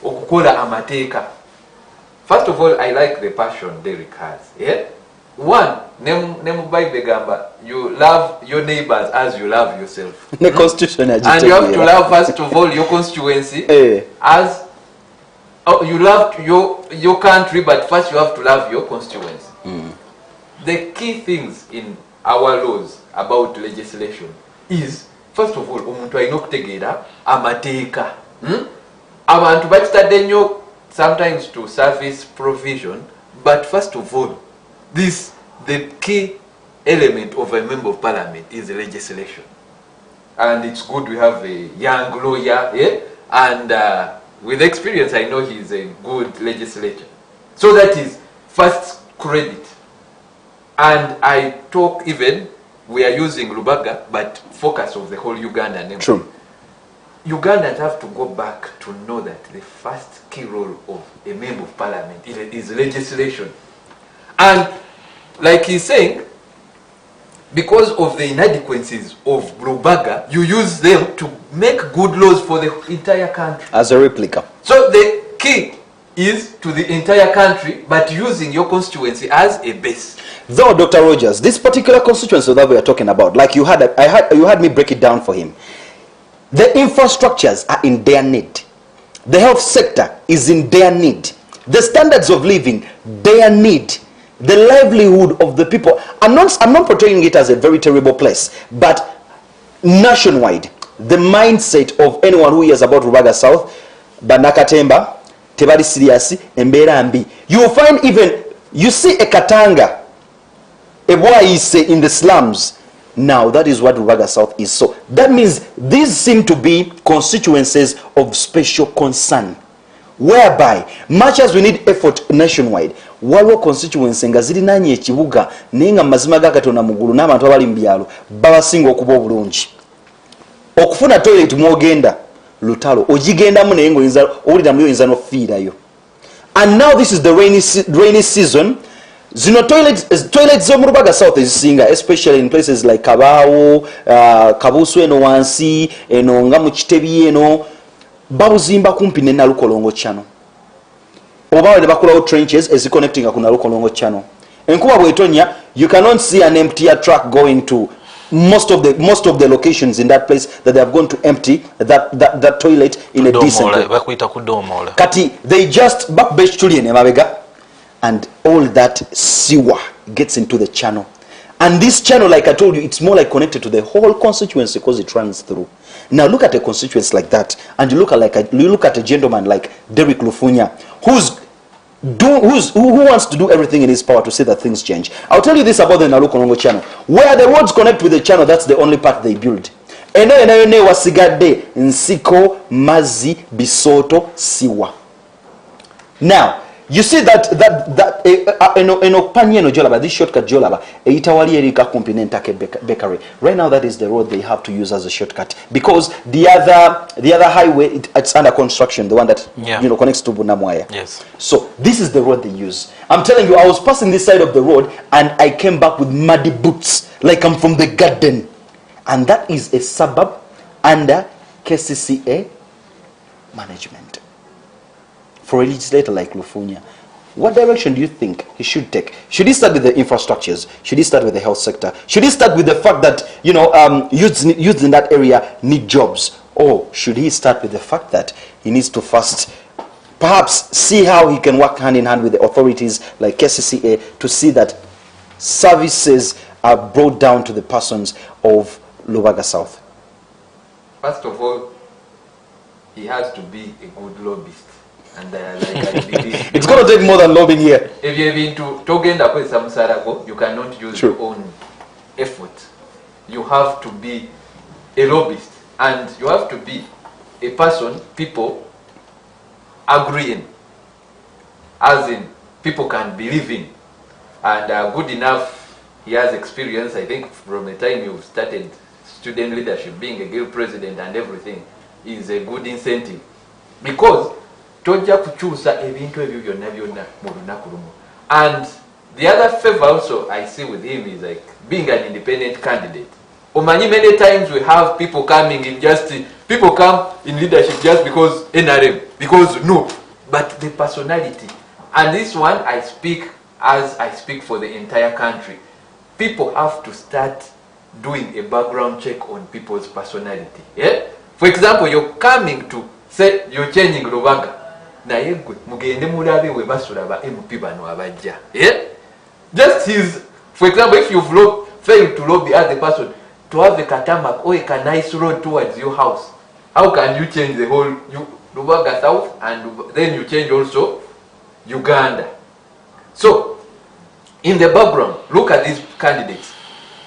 okukola amateeka. First of all, I like the passion Derrick has. One, nemu Bible gamba, you love your neighbors as you love yourself. The constitution, and you have to love, first of all, your constituency as you love your country, but first you have to love your constituency. The key things in our laws about legislation is, first of all, omuntu alina okutegeera amateeka. Abantu batitadde nnyo sometimes to service provision, but first of all, the key element of a member of parliament is the legislation. And it's good we have a young lawyer, and with experience I know he's a good legislator. So that is first credit. And I talk even, we are using Lubaga, but focus of the whole Uganda name. True. Ugandans have to go back to know that the first key role of a member of parliament is legislation. And like he's saying, because of the inadequacies of Lubaga, you use them to make good laws for the entire country. As a replica. So the key is to the entire country, but using your constituency as a base. Though, Dr. Rogers, this particular constituency that we are talking about, like you had me break it down for him. The infrastructures are in their need. The health sector is in their need. The standards of living, their need. The livelihood of the people. I'm not portraying it as a very terrible place, but nationwide, the mindset of anyone who hears about Lubaga South, Banakatemba, Tebali Siriasi, Mbera Mbi. You will find even, you see a Katanga, a Bwaise in the slums. Now, that is what Lubaga South is. So, that means these seem to be constituencies of special concern, whereby, much as we need effort nationwide, waliwo constituency nga zirinanye ekibuga naye nga mazima ga Katonda mugulu n'abantu abali mu byalo babasinga okuba obulungi. Okufuna toilet mwogenda lutalo ogigendamu naye ng'oyinza owuliramu oyinza n'ofiirayo. And now this is the rainy season. Zino toilets zo mu Lubaga South ezisinga, especially in places like Kabaawo, Kabusu eno wansi, eno nga mu Kitebi eno, babuzimba kumpi ne Nalukolongo channel. Oba ne bakulawo trenches eziconnecting ku Nalukolongo channel. Enkuba bwetonya, you cannot see an empty truck going to most of the locations in that place that they have gone to empty that toilet in a decent way. Kati, they just backbench tuli ene mabega. And all that sewer gets into the channel. And this channel, like I told you, it's more like connected to the whole constituency because it runs through. Now look at a constituency like that, and you look at a gentleman like Derrick Lufunya, who wants to do everything in his power to see that things change. I'll tell you this about the Nalukolongo channel. Where the roads connect with the channel, that's the only part they build. Ene wasigadde nsiko, mazi, bisoto, siwa. Now, You see that Panyeno Jolaba, this shortcut Jolaba, Itawali Erika Continentake Bakery. Right now, that is the road they have to use as a shortcut because the other highway it's under construction, the one that connects to Bunamwaya. Yes. So this is the road they use. I'm telling you, I was passing this side of the road and I came back with muddy boots, like I'm from the garden, and that is a suburb under KCCA management. For a legislator like Lufunya, what direction do you think he should take? Should he start with the infrastructures? Should he start with the health sector? Should he start with the fact that youths in that area need jobs? Or should he start with the fact that he needs to first perhaps see how he can work hand in hand with the authorities like KCCA to see that services are brought down to the persons of Lubaga South? First of all, he has to be a good lobbyist. And it's going to take more than lobbying here. If you've been to Togenda with some Sarago, you cannot use your own effort. You have to be a lobbyist, and you have to be a person people agree in, as in people can believe in, and good enough. He has experience, I think, from the time you started student leadership, being a guild president and everything, is a good incentive because. And the other favor also I see with him is like being an independent candidate. Many times we have people coming in people come in leadership just because NRM, because no, but the personality. And this one I speak as I speak for the entire country. People have to start doing a background check on people's personality. Yeah? For example, you're coming to say you're changing Lubaga. Just his, for example, if you've failed to lobby as the person to have a katamak or a nice road towards your house, how can you change the whole Lubaga South and then you change also Uganda? So, in the background, look at these candidates.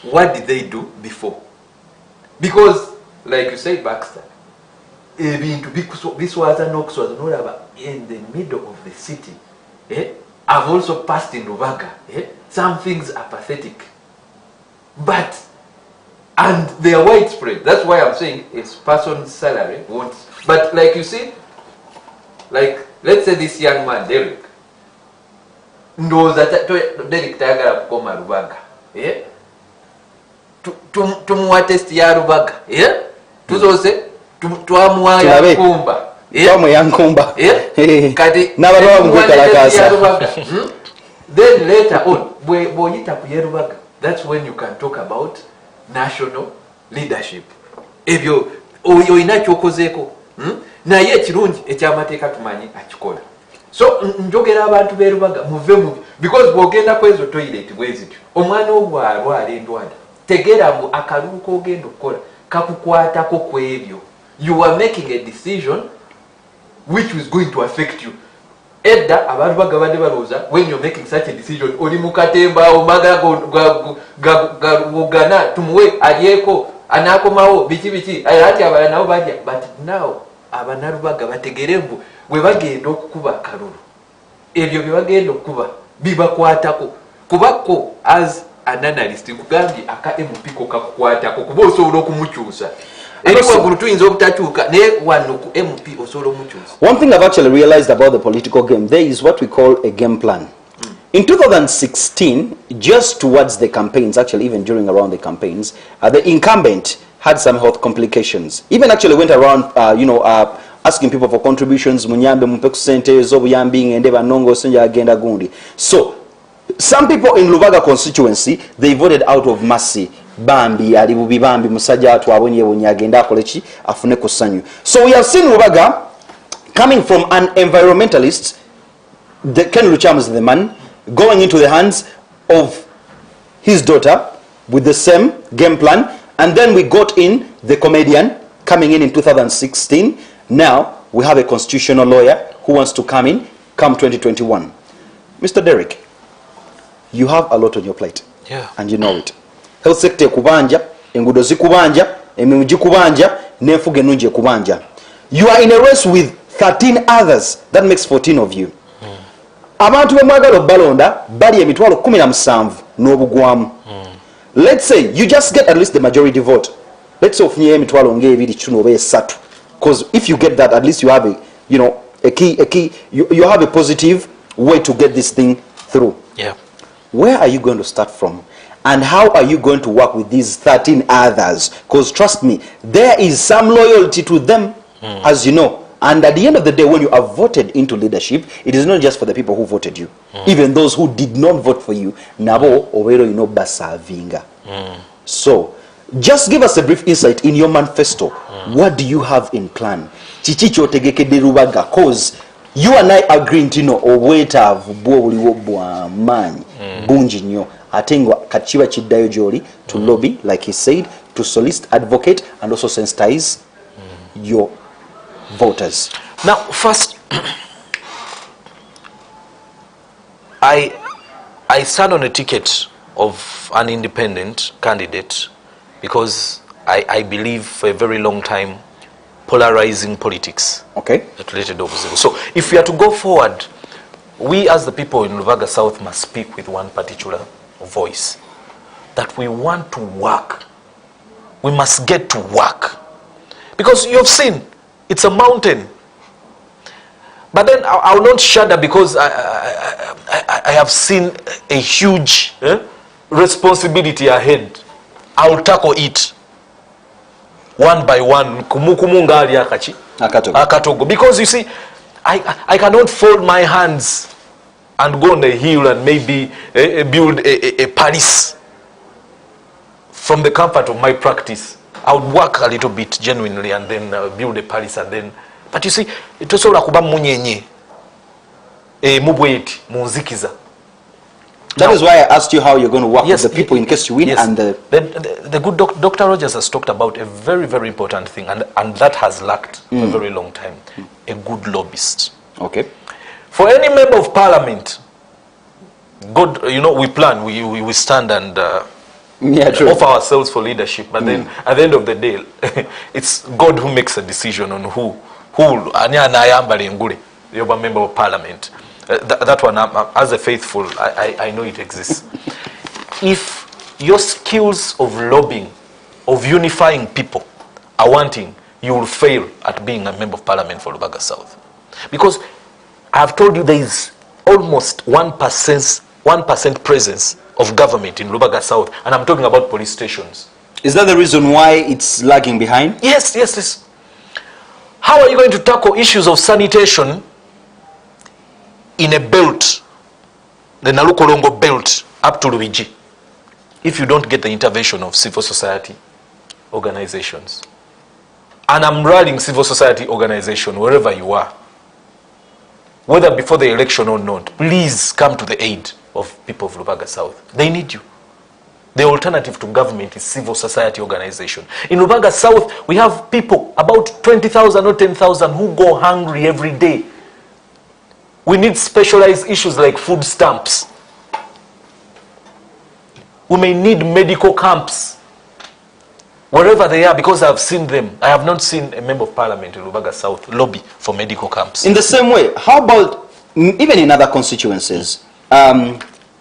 What did they do before? Because, like you said, Baxter, this was not in the middle of the city. I've also passed in Lubaga. Some things are pathetic, and they are widespread. That's why I'm saying it's person's salary won't. But like you see, like let's say this young man Derrick knows that Derrick tayagala kukoma Lubaga. Tumuwa test ya Lubaga. Tuzose twamuwa Yankumba. Yankumba. Kati then later on, that's when you can talk about national leadership. If you inachokozeko naye ekirungi ekyamateeka tumanyi akikola. So njogera abantu berubaga muve because bwogenda kwezo toilet bwezityo omwana obwalwala endwala tegera mu akaluuko ogenda okukola kakukwatako kwebyo. You are making a decision which is going to affect you. Edda abantu bagabade baroza when you're making such a decision oli mukatemba omaga gana tumuwe aliyeko anakomawo biki ati abana nabo bajja, but now abanarubaga bategerembu we bagenda okukuba kalulu ebyo bye bagenda okukuba bibakwatako kubako as an analyst kugambye aka MP ko kakukwatako kuba osobola okumukyusa. One thing I've actually realized about the political game, there is what we call a game plan. In 2016, just towards the campaigns, actually even during around the campaigns, the incumbent had some health complications. Even actually went around, asking people for contributions. So, some people in Lubaga constituency, they voted out of mercy. Bambi alibubi bambi musajja watu abonye agenda akolechi afune kusanyu. So we have seen Lubaga coming from an environmentalist, Ken Lucham is the man, going into the hands of his daughter with the same game plan, and then we got in the comedian coming in 2016. Now we have a constitutional lawyer who wants to come 2021. Mr. Derrick, you have a lot on your plate, and you know it. Health sector kubanja, engudo zikubanja, emiji kubanja, nefuge nunje kubanja. You are in a race with 13 others. That makes 14 of you. abantu bamwagala balonda bali emitwalo 17 n'obugwamu. Let's say you just get at least the majority vote. Let's say ofunye emitwalo ng'ebiri kino oba esatu, because if you get that, at least you have a, you know, a key you have a positive way to get this thing through. Yeah. Where are you going to start from? And how are you going to work with these 13 others? Because trust me, there is some loyalty to them, as you know. And at the end of the day, when you are voted into leadership, it is not just for the people who voted you. Even those who did not vote for you, nabo owero you know basavinga. So, just give us a brief insight in your manifesto. What do you have in plan? Chichicho tegekede Lubaga, cause you and I agree to know obweta bwo buliwo bwa manyi bungi nnyo atengwa kachiwa chidayo joli to lobby, like he said, to solicit, advocate, and also sensitize your voters. Now, first, I stand on a ticket of an independent candidate because I believe for a very long time polarizing politics. Okay. Related opposite. So if we are to go forward, we as the people in Lubaga South must speak with one particular voice, that we want to work. We must get to work. Because you have seen, it's a mountain. But then I will not shudder because I have seen a huge responsibility ahead. I will tackle it one by one. Because you see, I cannot fold my hands and go on the hill and maybe build a palace from the comfort of my practice. I would work a little bit genuinely and then build a palace and then. But you see, it was all kuba munyenye mubweti munzikiza. That is why I asked you how you're going to work with the people in case you win. Yes. And the good Dr. Rogers has talked about a very, very important thing, and that has lacked for a very long time. A good lobbyist. Okay. For any member of parliament, God, you know, we plan, we stand and offer ourselves for leadership, but then at the end of the day, it's God who makes a decision on who you're a member of parliament. That one, as a faithful, I know it exists. If your skills of lobbying, of unifying people are wanting, you will fail at being a member of parliament for Lubaga South. Because I have told you there is almost 1% presence of government in Lubaga South, and I'm talking about police stations. Is that the reason why it's lagging behind? Yes, yes, yes. How are you going to tackle issues of sanitation in a belt, the Nalukolongo belt up to Luigi, if you don't get the intervention of civil society organizations? And I'm running civil society organization wherever you are, whether before the election or not. Please come to the aid of people of Lubaga South. They need you. The alternative to government is civil society organization. In Lubaga South, we have people, about 20,000 or 10,000, who go hungry every day. We need specialized issues like food stamps. We may need medical camps wherever they are, because I've seen them. I have not seen a member of parliament in Lubaga South lobby for medical camps. In the same way, how about even in other constituencies,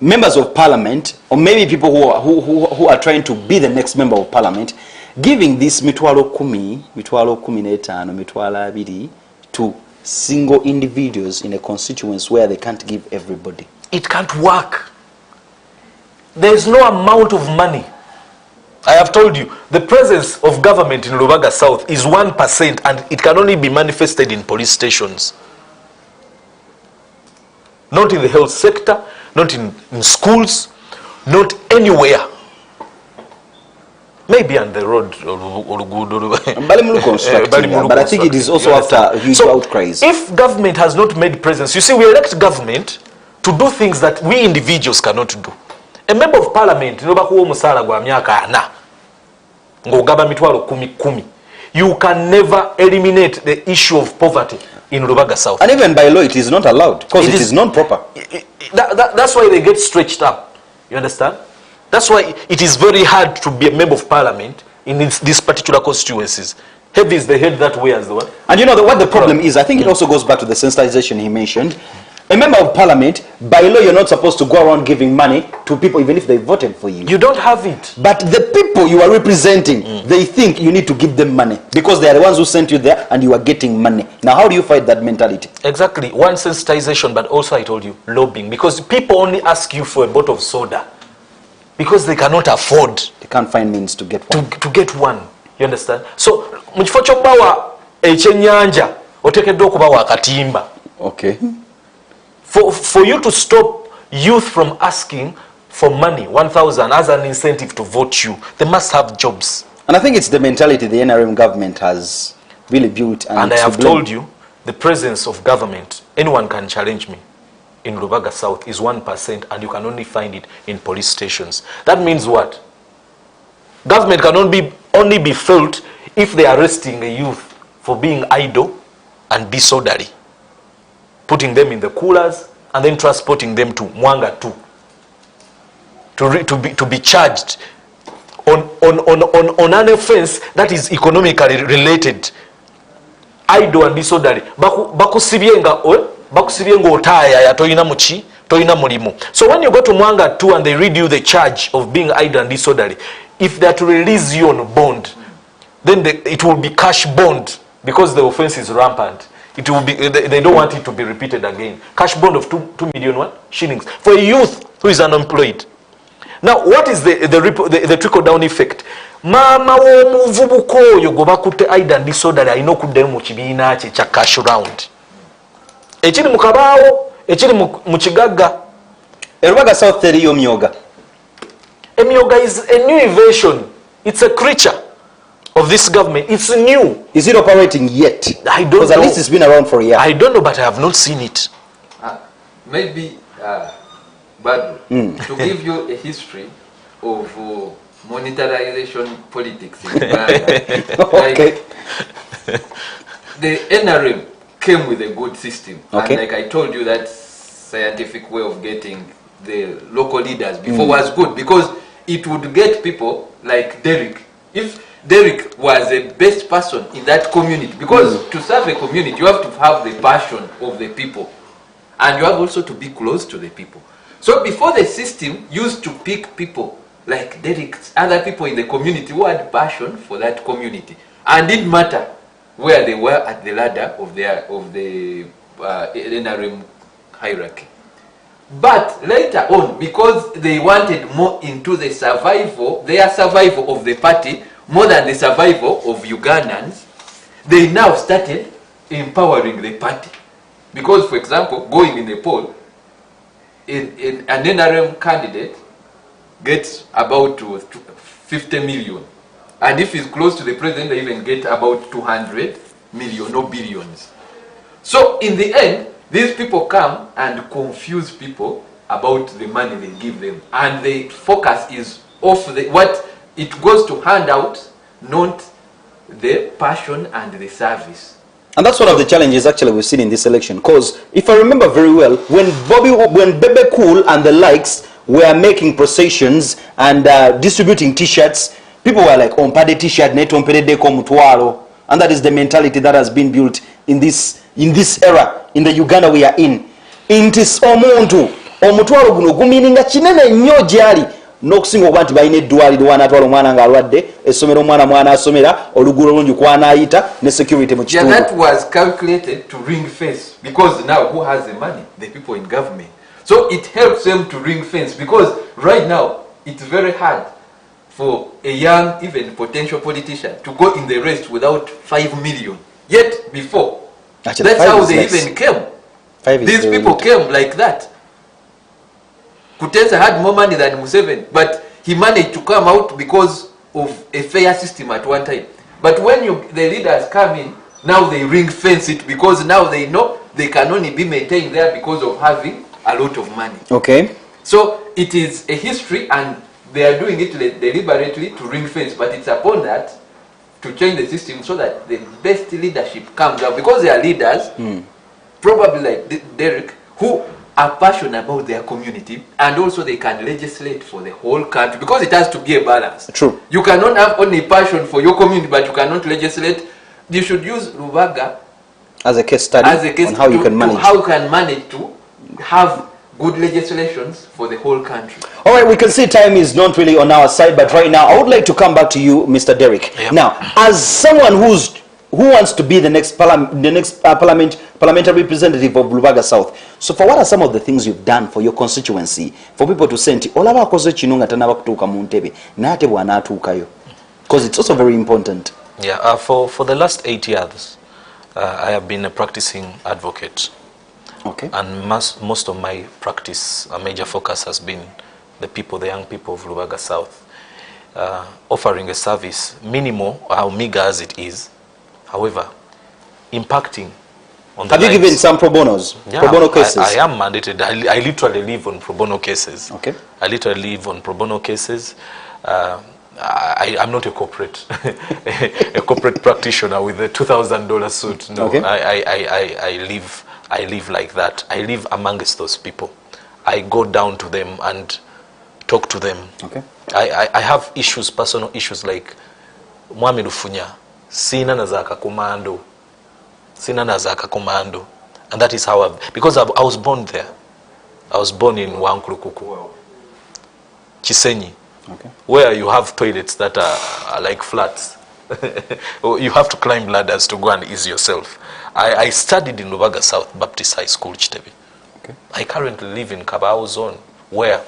members of parliament, or maybe people who are trying to be the next member of parliament, giving this mitwalo kumi n'etaano, mitwalo abiri to single individuals in a constituency where they can't give everybody? It can't work. There is no amount of money. I have told you, the presence of government in Lubaga South is 1%, and it can only be manifested in police stations. Not in the health sector, not in schools, not anywhere. Maybe on the road or good. But I think it is also after huge outcries. If government has not made presence, you see, we elect government to do things that we individuals cannot do. A member of parliament, you can never eliminate the issue of poverty in Lubaga South. And even by law, it is not allowed, because it is non-proper. That's why they get stretched up. You understand? That's why it is very hard to be a member of parliament in these particular constituencies. Heavy is the head that wears the one. And you know what the problem is? I think it also goes back to the sensitization he mentioned. A member of parliament, by law, you're not supposed to go around giving money to people even if they voted for you. You don't have it. But the people you are representing, they think you need to give them money because they are the ones who sent you there and you are getting money. Now, how do you fight that mentality? Exactly. One, sensitization, but also I told you, lobbying. Because people only ask you for a bottle of soda because they cannot afford. They can't find means to get one. To get one. You understand? So, mukifo ky'okubawa ekyennyanja oteekeddwa okubawa akatimba. Okay. For you to stop youth from asking for money, 1,000 as an incentive to vote you, they must have jobs. And I think it's the mentality the NRM government has really built. And I have told you, the presence of government, anyone can challenge me, in Lubaga South is 1%, and you can only find it in police stations. That means what? Government can only be felt if they are arresting a youth for being idle and disorderly, putting them in the coolers and then transporting them to Mwanga 2 to be charged on an offense that is economically related. Idle and disorderly. Bakusibye nga otaya ya toyina muchi toyina mulimo. So when you go to Mwanga 2 and they read you the charge of being idle and disorderly, if they are to release you on bond, then it will be cash bond because the offense is rampant. It will be, they don't want it to be repeated again. Cash bond of 2 million shillings for a youth who is unemployed. Now, what is the trickle-down effect? Mama w'omuvubuka oyo gwe bakutte idle and disorderly alina okuddayo mu kibiina kye kya cash round. Ekiri mu kabaawo, ekiri mu kigagga. Erubaga South teriyo myoga. Emyoga is a new invention. It's a creature of this government. It's new. Is it operating yet? I don't know. Because at least it's been around for a year. I don't know, but I have not seen it. Maybe, but to give you a history of monetarization politics in Uganda, okay. The NRM came with a good system. Okay. And like I told you, that scientific way of getting the local leaders before was good because it would get people like Derrick. If Derrick was the best person in that community, because to serve a community, you have to have the passion of the people. And you have also to be close to the people. So before the system used to pick people like Derrick, other people in the community who had passion for that community. And it didn't matter where they were at the ladder of the NRM hierarchy. But later on, because they wanted more into the survival, their survival of the party, more than the survival of Ugandans, they now started empowering the party. Because, for example, going in the poll, an NRM candidate gets about 50 million. And if he's close to the president, they even get about 200 million, no billions. So in the end, these people come and confuse people about the money they give them. And the focus is off what it goes to handouts, not the passion and the service. And that's one of the challenges actually we've seen in this election. Because if I remember very well, when Bebe Cool and the likes were making processions and distributing t-shirts, people were like, Ompade t-shirt, net ompede deko mutwalo. And that is the mentality that has been built in this era, in the Uganda we are in. Intis omuntu, omutwalo guno gumininga chinene nnyo gyali. N'okusinga okuba nti balina eddwaliro wanatwala omwana ng'alwadde essomero omwana asomera oluguudo olungi kwanayita ne security mu kitundu. Yeah, that was calculated to ring fence because now who has the money? The people in government. So it helps them to ring fence because right now it's very hard for a young, even potential politician to go in the race without 5 million. Yet before, actually, that's how they even came. These people came like that. Kutesa had more money than Museveni, but he managed to come out because of a fair system at one time. But when the leaders come in, now they ring fence it because now they know they can only be maintained there because of having a lot of money. Okay. So it is a history and they are doing it deliberately to ring fence, but it's upon that to change the system so that the best leadership comes out because they are leaders, probably like Derrick, who are passionate about their community and also they can legislate for the whole country because it has to be a balance. True. You cannot have only passion for your community but you cannot legislate. You should use Lubaga as a case study on how you can manage. How you can manage to have good legislations for the whole country. All right, we can see time is not really on our side, but right now I would like to come back to you, Mr. Derrick. Yep. Now, as someone who wants to be the next parliamentary representative of Lubaga South, so for what are some of the things you've done for your constituency, for people to say nti olaba akoze kino nga tanaba kutuuka mu ntebe naate bw'anaatuukayo, because it's also very important. Yeah, for the last 8 years, I have been a practicing advocate. Okay. And most of my practice, a major focus has been the young people of Lubaga South, offering a service, minimal, how meager as it is, however, impacting on the Have you given some pro bonos? Yeah, pro bono cases? I am mandated. I literally live on pro bono cases. Okay. I literally live on pro bono cases. I'm not a corporate a corporate practitioner with a $2,000 suit. No, okay. I live like that. I live amongst those people. I go down to them and talk to them. Okay. I have issues, personal issues like Mwami Lufunya, sina na zaka komando, and that is how because I was born there. I was born in Wankulukuku, Chisenyi, okay, where you have toilets that are like flats. You have to climb ladders to go and ease yourself. I studied in Lubaga South Baptist High School, Chitebi. Okay. I currently live in Kabao Zone, where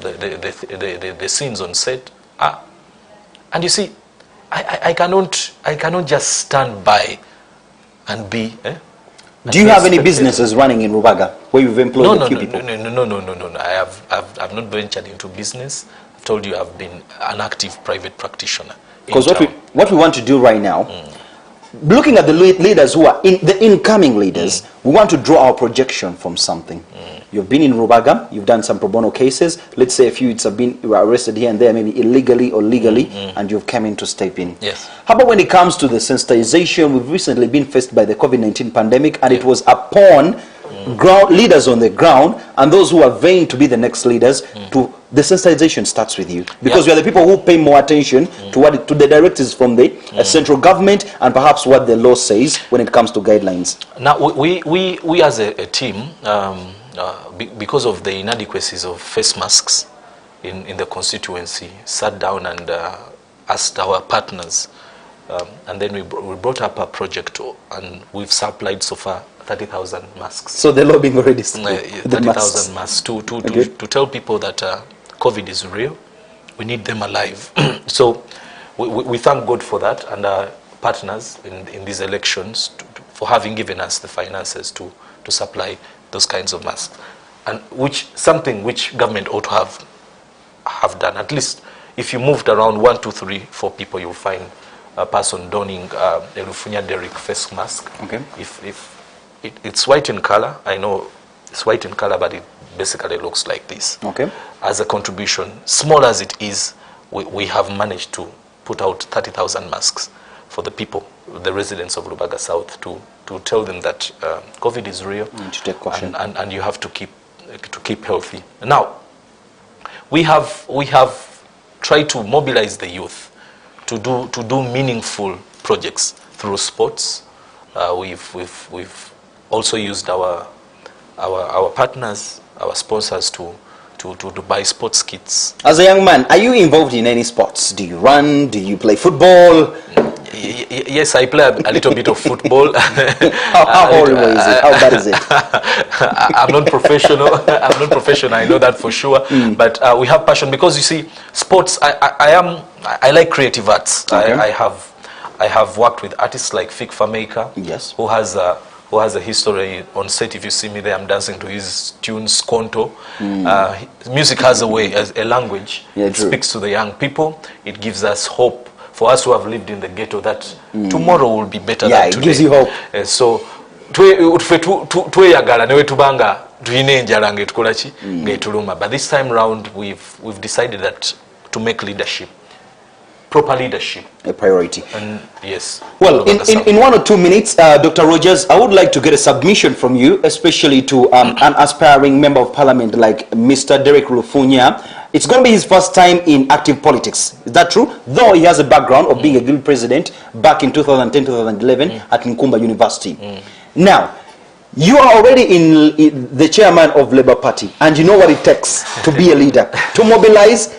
the scenes on set are. And you see, I cannot just stand by and be. Do you have any businesses running in Lubaga where you've employed a few people? No. I've not ventured into business. I've told you I've been an active private practitioner. Because what we want to do right now, looking at the leaders who are the incoming leaders, we want to draw our projection from something. You've been in Lubaga, you've done some pro bono cases. Let's say a few you were arrested here and there, maybe illegally or legally, and you've come in to step in. Yes. How about when it comes to the sensitization? We've recently been faced by the COVID-19 pandemic, and it was upon leaders on the ground and those who are vying to be the next leaders to the sensitization starts with you, because we are the people who pay more attention to to the directives from the central government and perhaps what the law says when it comes to guidelines. Now we as a team, because of the inadequacies of face masks in the constituency, sat down and asked our partners, and then we brought up a project, and we've supplied so far 30,000 masks. So the lobbying already started. 30,000 masks to tell people that COVID is real. We need them alive. So we thank God for that, and our partners in these elections for having given us the finances to supply those kinds of masks, and something which government ought to have done. At least if you moved around 1, 2, 3, 4 people, you'll find a person donning a Lufunya Derrick face mask. Okay. If it's white in color, I know it's white in color, but it basically looks like this. Okay. As a contribution, small as it is, we have managed to put out 30,000 masks for the people, the residents of Lubaga South, to tell them that COVID is real, to take caution, and you have to keep healthy. Now, we have tried to mobilize the youth to do meaningful projects through sports. We've also used our partners, our sponsors to buy sports kits. As a young man, are you involved in any sports? Do you run? Do you play football? Yes, I play a little bit of football. How horrible is it? How bad is it? I'm not professional. I'm not professional. I know that for sure. But we have passion, because you see, sports. I like creative arts. Okay. I have worked with artists like Fik Fameka, yes, who has a history on set. If you see me there, I'm dancing to his tunes, Konto. Music has a way, as a language. Yeah, it speaks to the young people. It gives us hope for us who have lived in the ghetto that tomorrow will be better than today. It gives you hope. So tweyagala newe tubanga tuyina enjala ng'etukola ki ng'etuluma. But this time round we've decided that to make leadership, proper leadership, a priority. And yes. Well, in 1 or 2 minutes, Dr. Rogers, I would like to get a submission from you, especially to an aspiring member of parliament like Mr. Derrick Lufunya. It's going to be his first time in active politics. Is that true? Though he has a background of being a guild president back in 2010-2011 at Nkumba University. Now, You are already in the chairman of Labour Party, and you know what it takes to be a leader, to mobilize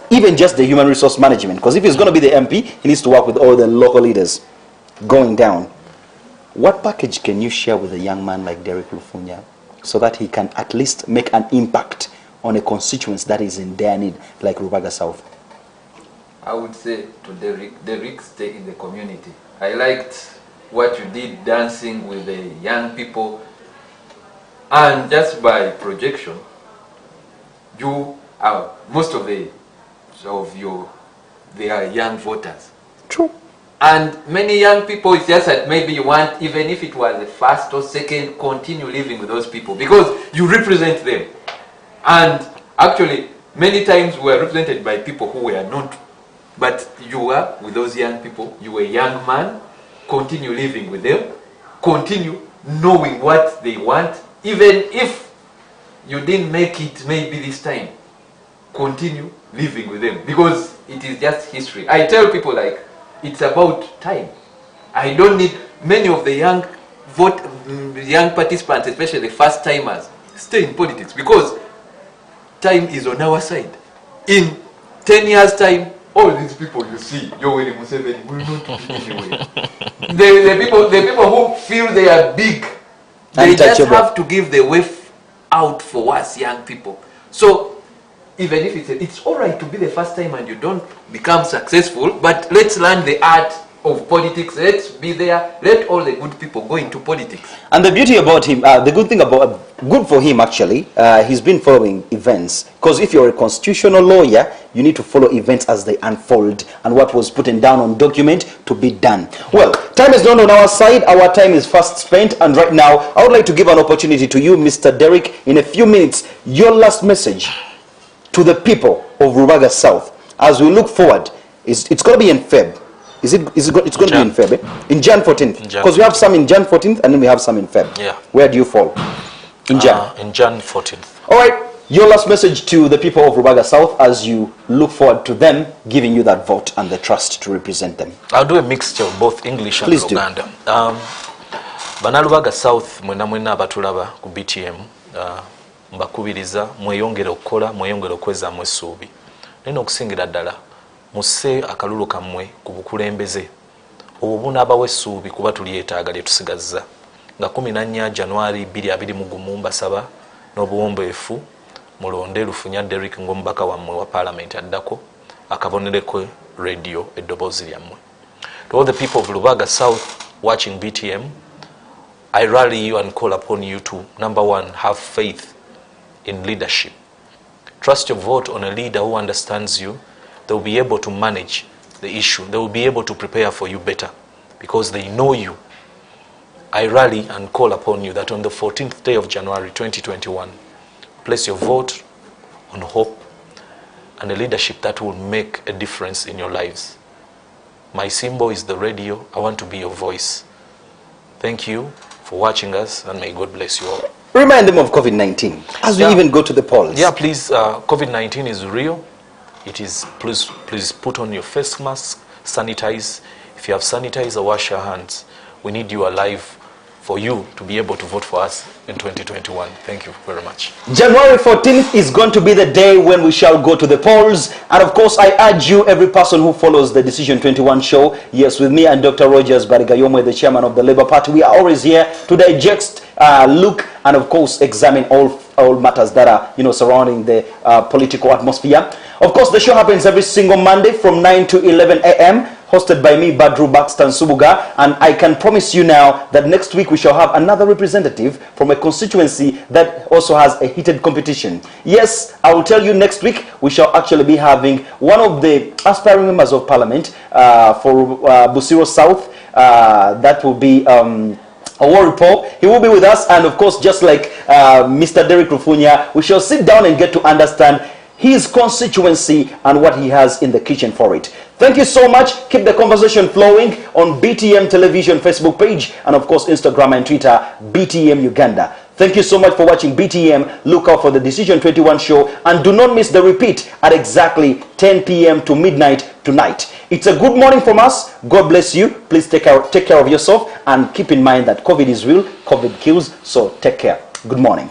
even just the human resource management. Because if he's going to be the MP, he needs to work with all the local leaders going down. What package can you share with a young man like Derrick Lufunya so that he can at least make an impact on a constituency that is in dire need, like Rubaga South? I would say to Derrick, stay in the community. I liked what you did dancing with the young people, and just by projection, you are most of they are young voters. True. And many young people, it's just that maybe you want, even if it was the first or second, continue living with those people because you represent them. And actually, many times we are represented by people who were not, but you were with those young people, you were a young man, continue living with them, continue knowing what they want, even if you didn't make it maybe this time, continue living with them because it is just history. I tell people like, it's about time. I don't need many of the young participants, especially the first timers, stay in politics because time is on our side. In 10 years time, all these people you see, Yoweri Museveni will not be anywhere. The people who feel they are big, they just have to give the way out for us young people. So even if it's all right to be the first time and you don't become successful, but let's learn the art of politics. Let's be there. Let all the good people go into politics. And the beauty about him, the good thing about, good for him actually, he's been following events. Because if you're a constitutional lawyer, you need to follow events as they unfold and what was put down on document to be done. Well, time is not on our side. Our time is fast spent. And right now, I would like to give an opportunity to you, Mr. Derrick, in a few minutes, your last message to the people of Rubaga South as we look forward. It's going to be in Feb. It's going to be in Feb, in Jan 14th. Because we have some in Jan 14th and then we have some in Feb. Yeah. Where do you fall? In Jan? In Jan 14th. All right. Your last message to the people of Rubaga South as you look forward to them giving you that vote and the trust to represent them. I'll do a mixture of both English and Luganda. Bana Rubaga South mwena abatulaba ku BTM mbakubiriza mweyongere okukola mweyongere okweza mwesuubi nene okusingira ddala musse akalulu kammwe ku bukulembeze obwo bunaabawo essuubi kuba tulyetaaga lye tusigazza nga 14 January 2021 mbasaba n'obuwombeefu mulonde Lufunya Derrick ng'omubaka wammwe wa Parliament addako akabonereko radio eddoboozi lyammwe. To all the people of Rubaga South watching BTM, I rally you and call upon you to, number one, have faith in leadership. Trust your vote on a leader who understands you. They will be able to manage the issue. They will be able to prepare for you better because they know you. I rally and call upon you that on the 14th day of January 2021, place your vote on hope and a leadership that will make a difference in your lives. My symbol is the radio. I want to be your voice. Thank you for watching us and may God bless you all. Remind them of COVID-19 as we even go to the polls. Yeah, please, COVID-19 is real. It is, please put on your face mask, sanitize. If you have sanitizer, wash your hands. We need you alive for you to be able to vote for us in 2021. Thank you very much. January 14th is going to be the day when we shall go to the polls. And of course, I urge you, every person who follows the Decision 21 show, yes, with me and Dr. Rogers Barigayomwe, the chairman of the Labour Party, we are always here to digest, look, and of course, examine all matters that are, surrounding the political atmosphere. Of course, the show happens every single Monday from 9 to 11 a.m., hosted by me, Badru Baxter and Subuga, and I can promise you now that next week we shall have another representative from a constituency that also has a heated competition. Yes, I will tell you next week we shall actually be having one of the aspiring members of Parliament for Busiro South. That will be Paul. He will be with us, and of course, just like Mr. Derrick Lufunya, we shall sit down and get to understand his constituency and what he has in the kitchen for it. Thank you so much. Keep the conversation flowing on BTM Television Facebook page and of course Instagram and Twitter, BTM Uganda. Thank you so much for watching BTM. Look out for the Decision 21 show and do not miss the repeat at exactly 10 p.m. to midnight tonight. It's a good morning from us. God bless you. Please take care of yourself, and keep in mind that COVID is real. COVID kills. So take care. Good morning.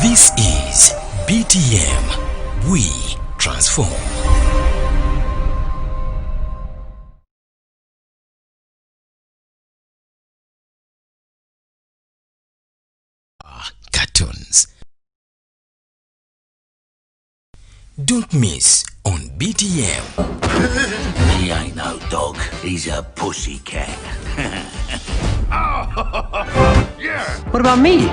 This is BTM. We transform. Cartoons. Don't miss on BTM. He ain't no dog, he's a pussycat. What about me?